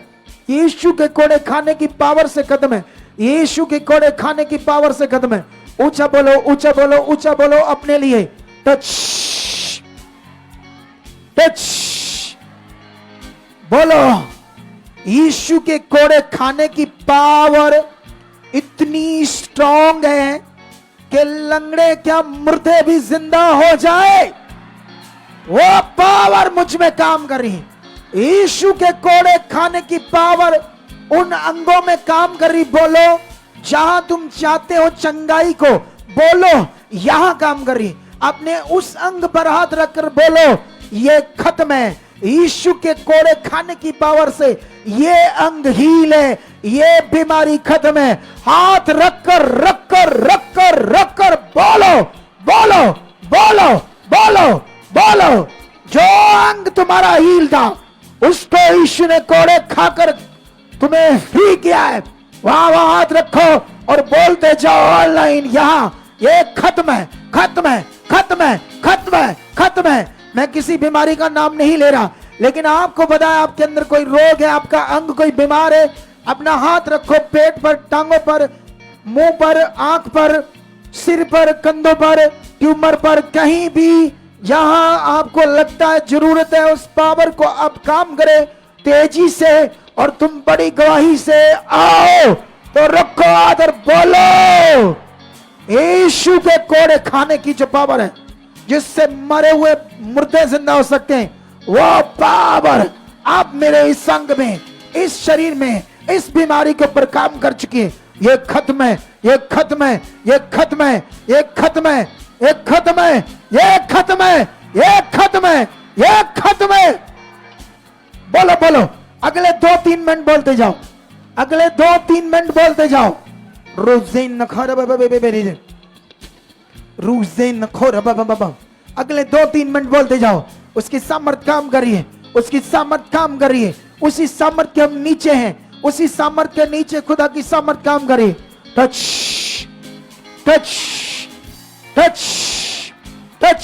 यीशु के कोड़े खाने की पावर से खत्म है, यीशु के कोड़े खाने की पावर से खत्म है। ऊंचा बोलो, ऊंचा बोलो, ऊंचा बोलो अपने लिए। टच टच बोलो। यीशु के कोड़े खाने की पावर इतनी स्ट्रॉन्ग है कि लंगड़े क्या मुर्दे भी जिंदा हो जाए, वो पावर मुझ में काम कर रही है। यीशु के कोड़े खाने की पावर उन अंगों में काम कर रही। बोलो, जहां तुम चाहते हो चंगाई को, बोलो यहां काम कर रही। अपने उस अंग पर हाथ रखकर बोलो, ये खत्म है। यीशु के कोड़े खाने की पावर से ये अंग हील है, ये बीमारी खत्म है। हाथ रखकर रखकर रखकर रखकर बोलो बोलो बोलो बोलो बोलो। जो अंग तुम्हारा हील था उसको यीशु ने कोड़े खाकर तुम्हें फ्री किया है। वहां हाथ रखो और बोलते जाओ ऑनलाइन, यहां ये खत्म है, खत्म है, खत्म है, खत्म है, खत्म है। मैं किसी बीमारी का नाम नहीं ले रहा, लेकिन आपको पता है आपके अंदर कोई रोग है, आपका अंग कोई बीमार है, अपना हाथ रखो पेट पर, टांगों पर, मुंह पर, आंख पर, सिर पर, कंधों पर, ट्यूमर पर, कहीं भी जहां आपको लगता है जरूरत है उस पावर को अब काम करे तेजी से और तुम बड़ी गवाही से आओ। तो रखो हाथ और बोलो, यीशु के कोड़े खाने की जो पावर है जिससे मरे हुए मुर्दे जिंदा हो सकते हैं, वो पावर आप मेरे इस अंग में, इस शरीर में, इस बीमारी के ऊपर काम कर चुकी है। ये खत्म है, ये खत्म है, ये खत्म है, ये खत्म है, ये खत्म है, ये खत्म है, ये खत्म है, ये खत्म है। बोलो बोलो, अगले 2-3 मिनट बोलते जाओ, अगले 2-3 मिनट बोलते जाओ। रोज़ेन नखोर बेबे रूज़ेन नखोर बाबा। अगले 2-3 मिनट बोलते जाओ। उसकी सामर्थ काम कर रही है, उसकी सामर्थ काम कर रही है। उसी सामर्थ के हम नीचे हैं, उसी सामर्थ के नीचे खुदा की सामर्थ काम कर रही है। Touch touch touch touch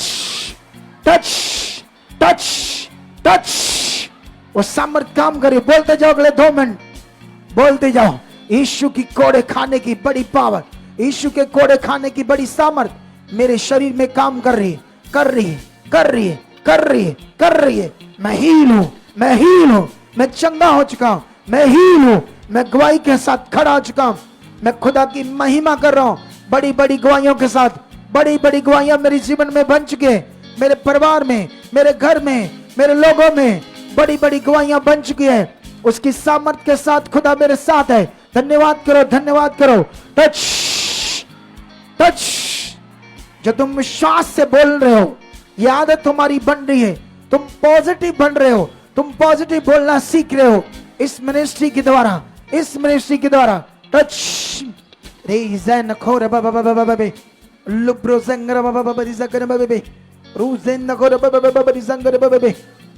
touch touch touch, वो सामर्थ काम कर रही है। बोलते जाओ अगले 2 मिनट, बोलते जाओ। यीशु की कोड़े खाने की बड़ी पावर, यीशु के कोड़े खाने की बड़ी सामर्थ मेरे शरीर में काम कर रही है, कर रही है, कर रही है, कर रही है, कर रही है। मैं हील हूं, मैं हील हूं, मैं चंगा हो चुका हूं, मैं हील हूं, मैं गवाही के साथ खड़ा हो चुका हूं। मैं खुदा की महिमा कर रहा हूं बड़ी बड़ी गवाहियों के साथ। बड़ी बड़ी गवाहियां मेरे जीवन में बन चुके हैं, मेरे परिवार में, मेरे घर में, मेरे लोगों में बड़ी बड़ी गवाहियां बन चुकी है। उसकी सामर्थ के साथ खुदा मेरे साथ है। धन्यवाद करो, धन्यवाद करो। टच टच, जो तुम विश्वास से बोल रहे हो ये आदत तुम्हारी बन रही है, तुम पॉजिटिव बन रहे हो, तुम पॉजिटिव बोलना सीख रहे हो इस मिनिस्ट्री के द्वारा, इस मिनिस्ट्री के द्वारा। टच रेज़न खोर बाबा बाबा बाबा लुब्रो संगर बाबा बाबा रिज़कर बाबा रूज़न खोर बाबा बाबा रिज़कर बाबा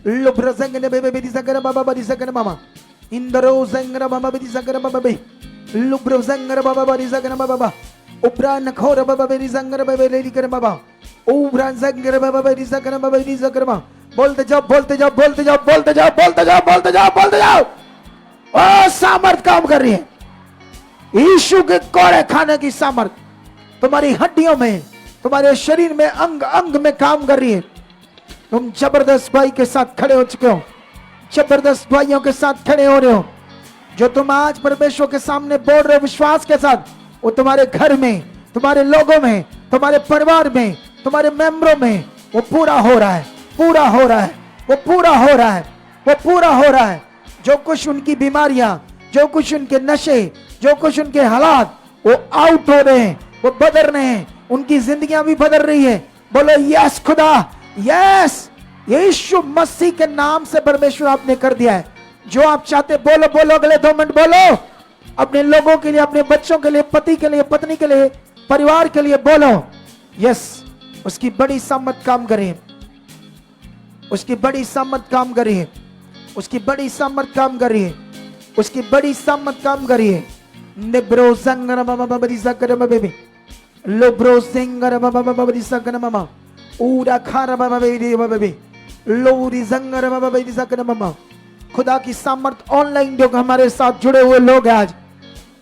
लुब्रो संगर बाबा रिज़कर बाबा रिज़कर मामा इंदरो संगर बाबा रिज़कर बाबा लुब्रो संगर बाबा रिज़कर बाबा उब्रा नखोर बाबा रिज़कर बाबा लेकर बाबा उब्रा संगर बाबा रिज़कर बाबा रिज़कर मामा। बोलते जाओ बोलते जाओ बोलते जाओ बोलते जाओ बोलते जाओ बोलते जाओ बोलते जाओ। ओ सामर्थ काम कर रही है, यीशु के कोड़े खाने की सामर्थ तुम्हारी हड्डियों में, तुम्हारे शरीर में, अंग अंग में काम कर रही है। तुम जबरदस्त भाई के साथ खड़े हो चुके हो, जबरदस्त भाइयों के साथ खड़े हो रहे हो। जो तुम आज परमेश्वर के सामने बोल रहे हो विश्वास के साथ, वो तुम्हारे घर में, तुम्हारे लोगों में, तुम्हारे परिवार में, तुम्हारे मेंबरों में वो पूरा हो रहा है, पूरा हो रहा है, वो पूरा हो रहा है, वो पूरा हो रहा है। जो कुछ उनकी बीमारियां, जो कुछ उनके नशे, जो कुछ उनके हालात, वो आउट हो रहे हैं, वो बदल रहे हैं, उनकी जिंदगियां भी बदल रही है। बोलो यस खुदा, यस, यीशु मसीह के नाम से परमेश्वर आपने कर दिया है। जो आप चाहते बोलो, बोलो अगले 2 मिनट बोलो, अपने लोगों के लिए, अपने बच्चों के लिए, पति के लिए, पत्नी के लिए, परिवार के लिए बोलो यस। उसकी बड़ी सामर्थ काम करे, उसकी बड़ी सामर्थ काम करिए, उसकी बड़ी सामर्थ काम करिए, उसकी बड़ी सामर्थ काम करिए। निब्रो संगर मामा बबरी सकर बेबी लोब्रो सिंगर मामा बबरी सकर मामा उरा खारा मामा बेबी बेबी लोरी संगर मामा बबरी सकर मामा। खुदा की सामर्थ ऑनलाइन जो हमारे साथ जुड़े हुए लोग आज,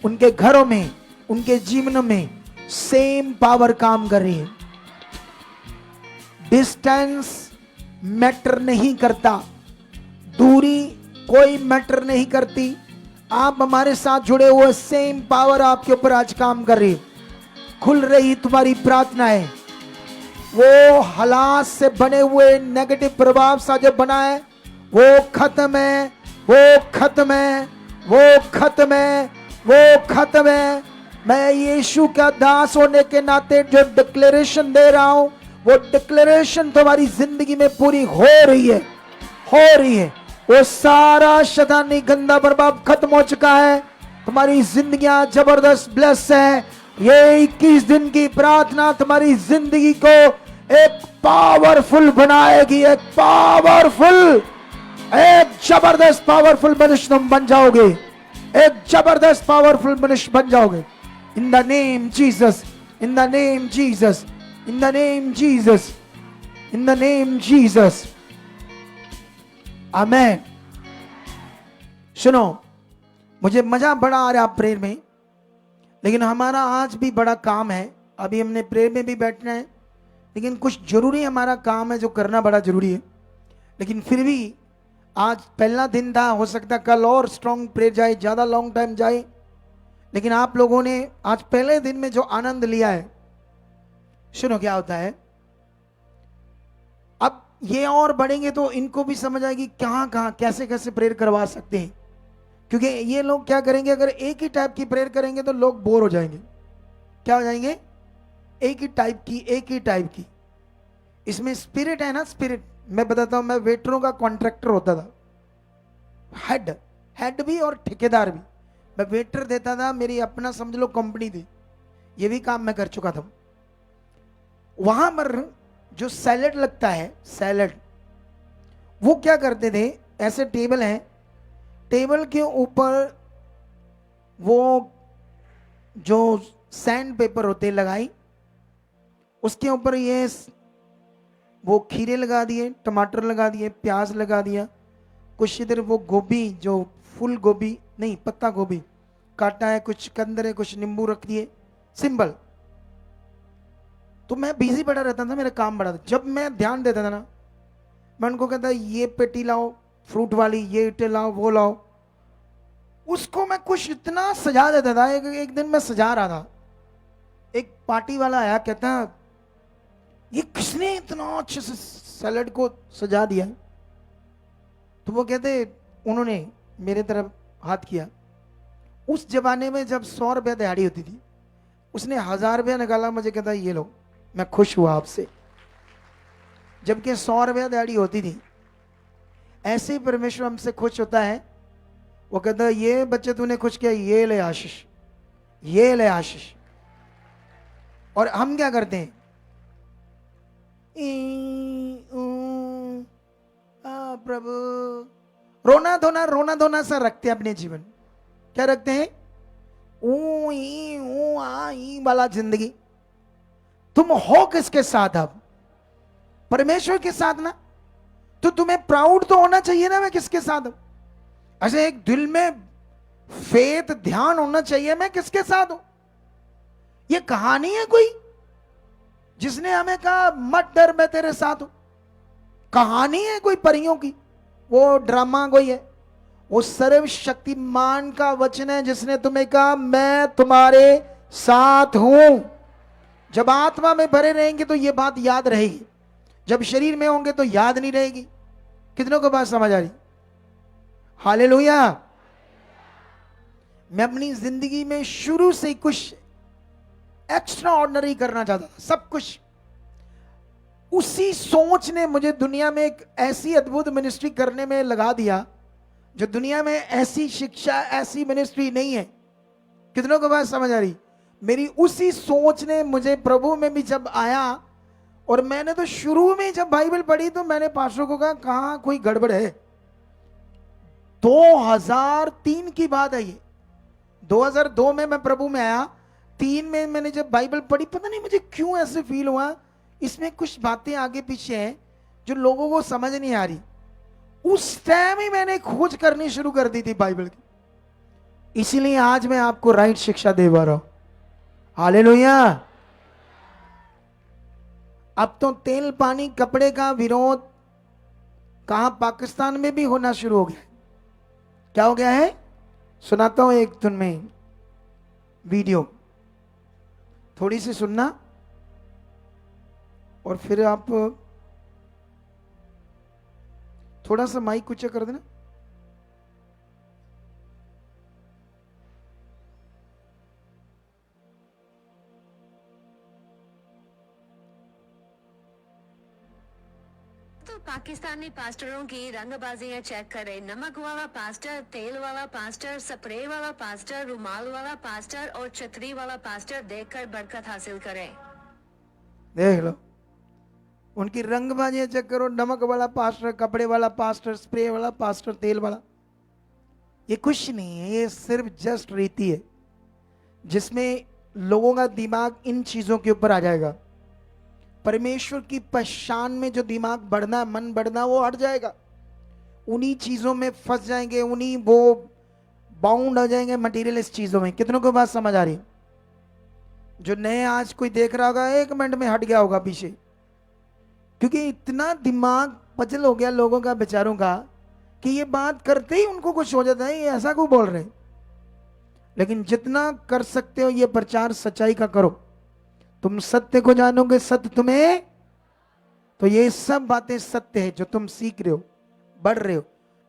उनके घरों में, उनके जीवन में सेम पावर काम कर रही है। डिस्टेंस मैटर नहीं करता, दूरी कोई मैटर नहीं करती। आप हमारे साथ जुड़े हुए, सेम पावर आपके ऊपर आज काम कर रही है। खुल रही तुम्हारी प्रार्थनाएं, वो हालात से बने हुए नेगेटिव प्रभाव सा जो बना है वो खत्म है, वो खत्म है, वो खत्म है, वो खत्म है। मैं यीशु का दास होने के नाते जो डिक्लेरेशन दे रहा हूं, वो डिक्लेरेशन तुम्हारी जिंदगी में पूरी हो रही है, हो रही है। वो सारा शैतानी गंदा प्रभाव खत्म हो चुका है। तुम्हारी जिंदगियां जबरदस्त ब्लेस है। ये 21 दिन की प्रार्थना तुम्हारी जिंदगी को एक पावरफुल बनाएगी, एक पावरफुल, एक जबरदस्त पावरफुल मनुष्य तुम बन जाओगे, एक जबरदस्त पावरफुल मनुष्य बन जाओगे। In the name Jesus, in the name Jesus, in the name Jesus, in the name Jesus, amen. सुनो, मुझे मजा बड़ा आ रहा है प्रेयर में, लेकिन हमारा आज भी बड़ा काम है। अभी हमने प्रेयर में भी बैठना है, लेकिन कुछ जरूरी हमारा काम है जो करना बड़ा जरूरी है। लेकिन फिर भी आज पहला दिन था, हो सकता कल और स्ट्रॉन्ग प्रेयर जाए, ज़्यादा लॉन्ग टाइम जाए। लेकिन आप लोगों ने आज पहले दिन में जो आनंद लिया है, सुनो क्या होता है। अब ये और बढ़ेंगे तो इनको भी समझ आएगी कहाँ कहाँ कैसे कैसे प्रेयर करवा सकते हैं। क्योंकि ये लोग क्या करेंगे, अगर एक ही टाइप की प्रेयर करेंगे तो लोग बोर हो जाएंगे। क्या हो जाएंगे? एक ही टाइप की, एक ही टाइप की। इसमें स्पिरिट है ना, स्पिरिट। मैं बताता हूं, मैं वेटरों का कॉन्ट्रैक्टर होता था, हेड भी और ठेकेदार भी। मैं वेटर देता था, मेरी अपना समझ लो कंपनी थी, ये भी काम मैं कर चुका था। वहां पर जो सैलेड लगता है, सैलेड, वो क्या करते थे, ऐसे टेबल है, टेबल के ऊपर वो जो सैंड पेपर होते लगाई, उसके ऊपर ये वो खीरे लगा दिए, टमाटर लगा दिए, प्याज लगा दिया, कुछ इधर वो गोभी, जो फुल गोभी नहीं, पत्ता गोभी काटा है, कुछ चुकंदर है, कुछ नींबू रख दिए, सिंपल। तो मैं बिजी बड़ा रहता था, मेरा काम बड़ा था। जब मैं ध्यान देता था ना, मैं उनको कहता ये पेटी लाओ फ्रूट वाली, ये इटे लाओ, वो लाओ। उसको मैं कुछ इतना सजा देता था। एक दिन मैं सजा रहा था, एक पार्टी वाला आया, कहता ये किसने इतना अच्छे से सैलेड को सजा दिया। तो वो कहते, उन्होंने मेरे तरफ हाथ किया। उस जमाने में जब 100 रुपया दिहाड़ी होती थी, उसने 1000 रुपया निकाला, मुझे कहता ये लो, मैं खुश हुआ आपसे। जबकि 100 रुपया दिहाड़ी होती थी। ऐसे ही परमेश्वर हमसे खुश होता है। वो कहता है ये बच्चे तूने खुश किया, ये ले आशीष, ये ले आशीष। और हम क्या करते हैं, प्रभु, रोना धोना सा रखते हैं अपने जीवन। क्या रखते हैं, ऊ ई वाला जिंदगी। तुम हो किसके साथ? अब परमेश्वर के साथ ना, तो तुम्हें प्राउड तो होना चाहिए ना मैं किसके साथ हूं। ऐसे एक दिल में फेथ, ध्यान होना चाहिए मैं किसके साथ हूं। ये कहानी है कोई जिसने हमें कहा मत डर मैं तेरे साथ हूं? कहानी है कोई परियों की? वो ड्रामा कोई है? वो सर्वशक्तिमान का वचन है जिसने तुम्हें कहा मैं तुम्हारे साथ हूं। जब आत्मा में भरे रहेंगे तो ये बात याद रहेगी, जब शरीर में होंगे तो याद नहीं रहेगी। कितनों को बात समझ आ रही? हालेलुया। मैं अपनी जिंदगी में शुरू से कुछ एक्स्ट्रा ऑर्डिनरी करना चाहता था, सब कुछ। उसी सोच ने मुझे दुनिया में एक ऐसी अद्भुत मिनिस्ट्री करने में लगा दिया जो दुनिया में ऐसी शिक्षा, ऐसी मिनिस्ट्री नहीं है। कितनों को बात समझ आ रही? मेरी उसी सोच ने मुझे प्रभु में भी जब आया, और मैंने तो शुरू में जब बाइबल पढ़ी तो मैंने पास्टर को कहा कहां कोई गड़बड़ है। 2003 की बात है ये। 2002 में मैं प्रभु में आया, 3 में मैंने जब बाइबल पढ़ी, पता नहीं मुझे क्यों ऐसे फील हुआ इसमें कुछ बातें आगे पीछे हैं जो लोगों को समझ नहीं आ रही। उस टाइम ही मैंने खोज करनी शुरू कर दी थी बाइबल की। इसीलिए आज मैं आपको राइट शिक्षा दे पा रहा हूं। हालेलुया। अब तो तेल पानी कपड़े का विरोध कहां, पाकिस्तान में भी होना शुरू हो गया। क्या हो गया है? सुनाता हूं एक तुम्हें वीडियो, थोड़ी सी सुनना और फिर आप थोड़ा सा माइक ऊंचा कर देना। तो पाकिस्तानी पास्टरों की रंगबाजियां चेक करें। नमक वाला पास्टर, तेल वाला पास्टर, स्प्रे वाला पास्टर, रुमाल वाला पास्टर और छतरी वाला पास्टर देखकर बरकत हासिल करें। देख लो, उनकी रंगबाजियां चेक करो। नमक वाला पास्टर, कपड़े वाला पास्टर, स्प्रे वाला पास्टर, तेल वाला। ये कुछ नहीं है, ये सिर्फ जस्ट रीति है जिसमें लोगों का दिमाग इन चीजों के ऊपर आ जाएगा। परमेश्वर की पहचान में जो दिमाग बढ़ना, मन बढ़ना, वो हट जाएगा। उन्हीं चीजों में फंस जाएंगे, उन्हीं वो बाउंड हो जाएंगे मटीरियलिस्ट चीजों में। कितनों को बात समझ आ रही? जो नए आज कोई देख रहा होगा 1 मिनट में हट गया होगा पीछे, क्योंकि इतना दिमाग पजल हो गया लोगों का, बेचारों का, कि ये बात करते ही उनको कुछ हो जाता है, ये ऐसा क्यों बोल रहे। लेकिन जितना कर सकते हो ये प्रचार सच्चाई का करो। तुम सत्य को जानोगे, सत्य तुम्हें, तो ये सब बातें सत्य है जो तुम सीख रहे हो, बढ़ रहे हो।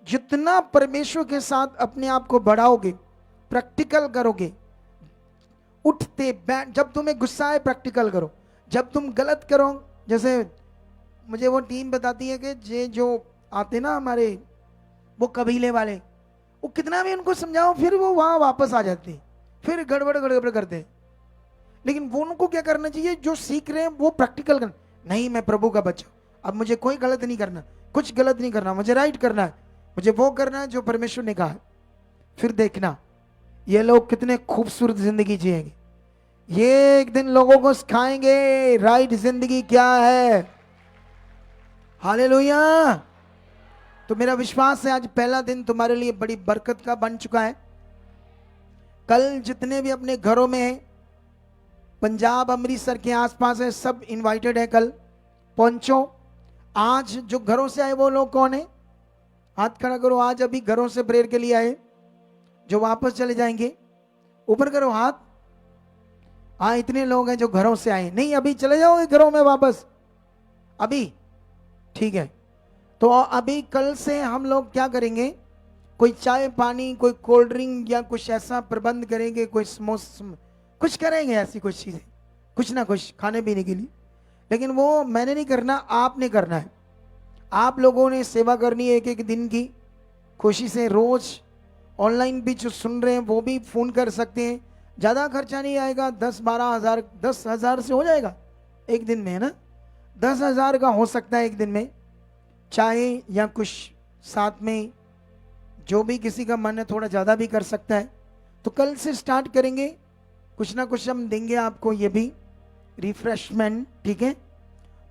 जितना परमेश्वर के साथ अपने आप को बढ़ाओगे, प्रैक्टिकल करोगे, उठते बैठ, जब तुम्हें गुस्सा आए प्रैक्टिकल करो, जब तुम गलत करो। जैसे मुझे वो टीम बताती है कि ये जो आते ना हमारे वो कबीले वाले, वो कितना भी उनको समझाओ फिर वो वहां वापस आ जाते, फिर गड़बड़ गड़बड़ करते हैं। लेकिन वो उनको क्या करना चाहिए, जो सीख रहे हैं वो प्रैक्टिकल करना। नहीं, मैं प्रभु का बच्चा, अब मुझे कोई गलत नहीं करना, कुछ गलत नहीं करना, मुझे राइट करना है, मुझे वो करना है जो परमेश्वर ने कहा है। फिर देखना ये लोग कितने खूबसूरत जिंदगी जिएंगे। ये एक दिन लोगों को सिखाएंगे राइट जिंदगी क्या है। हालेलुया। तो मेरा विश्वास है आज पहला दिन तुम्हारे लिए बड़ी बरकत का बन चुका है। कल जितने भी अपने घरों में हैं, पंजाब अमृतसर के आसपास है, सब इनवाइटेड है, कल पहुंचो। आज जो घरों से आए वो लोग कौन है? हाथ खड़ा करो। आज अभी घरों से प्रेयर के लिए आए, जो वापस चले जाएंगे ऊपर करो हाथ। हाँ, इतने लोग हैं जो घरों से आए। नहीं, अभी चले जाओगे घरों में वापस? अभी ठीक है। तो अभी कल से हम लोग क्या करेंगे, कोई चाय पानी, कोई कोल्ड ड्रिंक या कुछ ऐसा प्रबंध करेंगे, कोई समोसा कुछ करेंगे, ऐसी कुछ चीजें, कुछ ना कुछ खाने पीने के लिए। लेकिन वो मैंने नहीं करना, आपने करना है। आप लोगों ने सेवा करनी है एक एक दिन की, खुशी से। रोज ऑनलाइन भी जो सुन रहे हैं वो भी फोन कर सकते हैं। ज़्यादा खर्चा नहीं आएगा, 10-12 हज़ार, 10 हज़ार से हो जाएगा एक दिन में, है ना। 10 हज़ार का हो सकता है एक दिन में, चाहे या कुछ साथ में, जो भी किसी का मन है थोड़ा ज़्यादा भी कर सकता है। तो कल से स्टार्ट करेंगे, कुछ ना कुछ हम देंगे आपको, ये भी रिफ्रेशमेंट, ठीक है।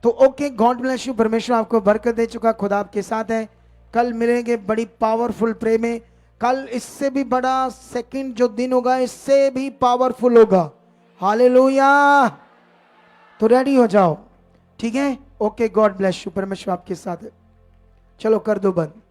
तो ओके, गॉड ब्लेस यू, परमेश्वर आपको बरकत दे चुका, खुदा आपके साथ है। कल मिलेंगे बड़ी पावरफुल प्रे में। कल इससे भी बड़ा सेकंड जो दिन होगा, इससे भी पावरफुल होगा। हालेलुया। तो रेडी हो जाओ, ठीक है। ओके, गॉड ब्लेस यू, परमेश्वर आपके साथ है। चलो कर दो बंद।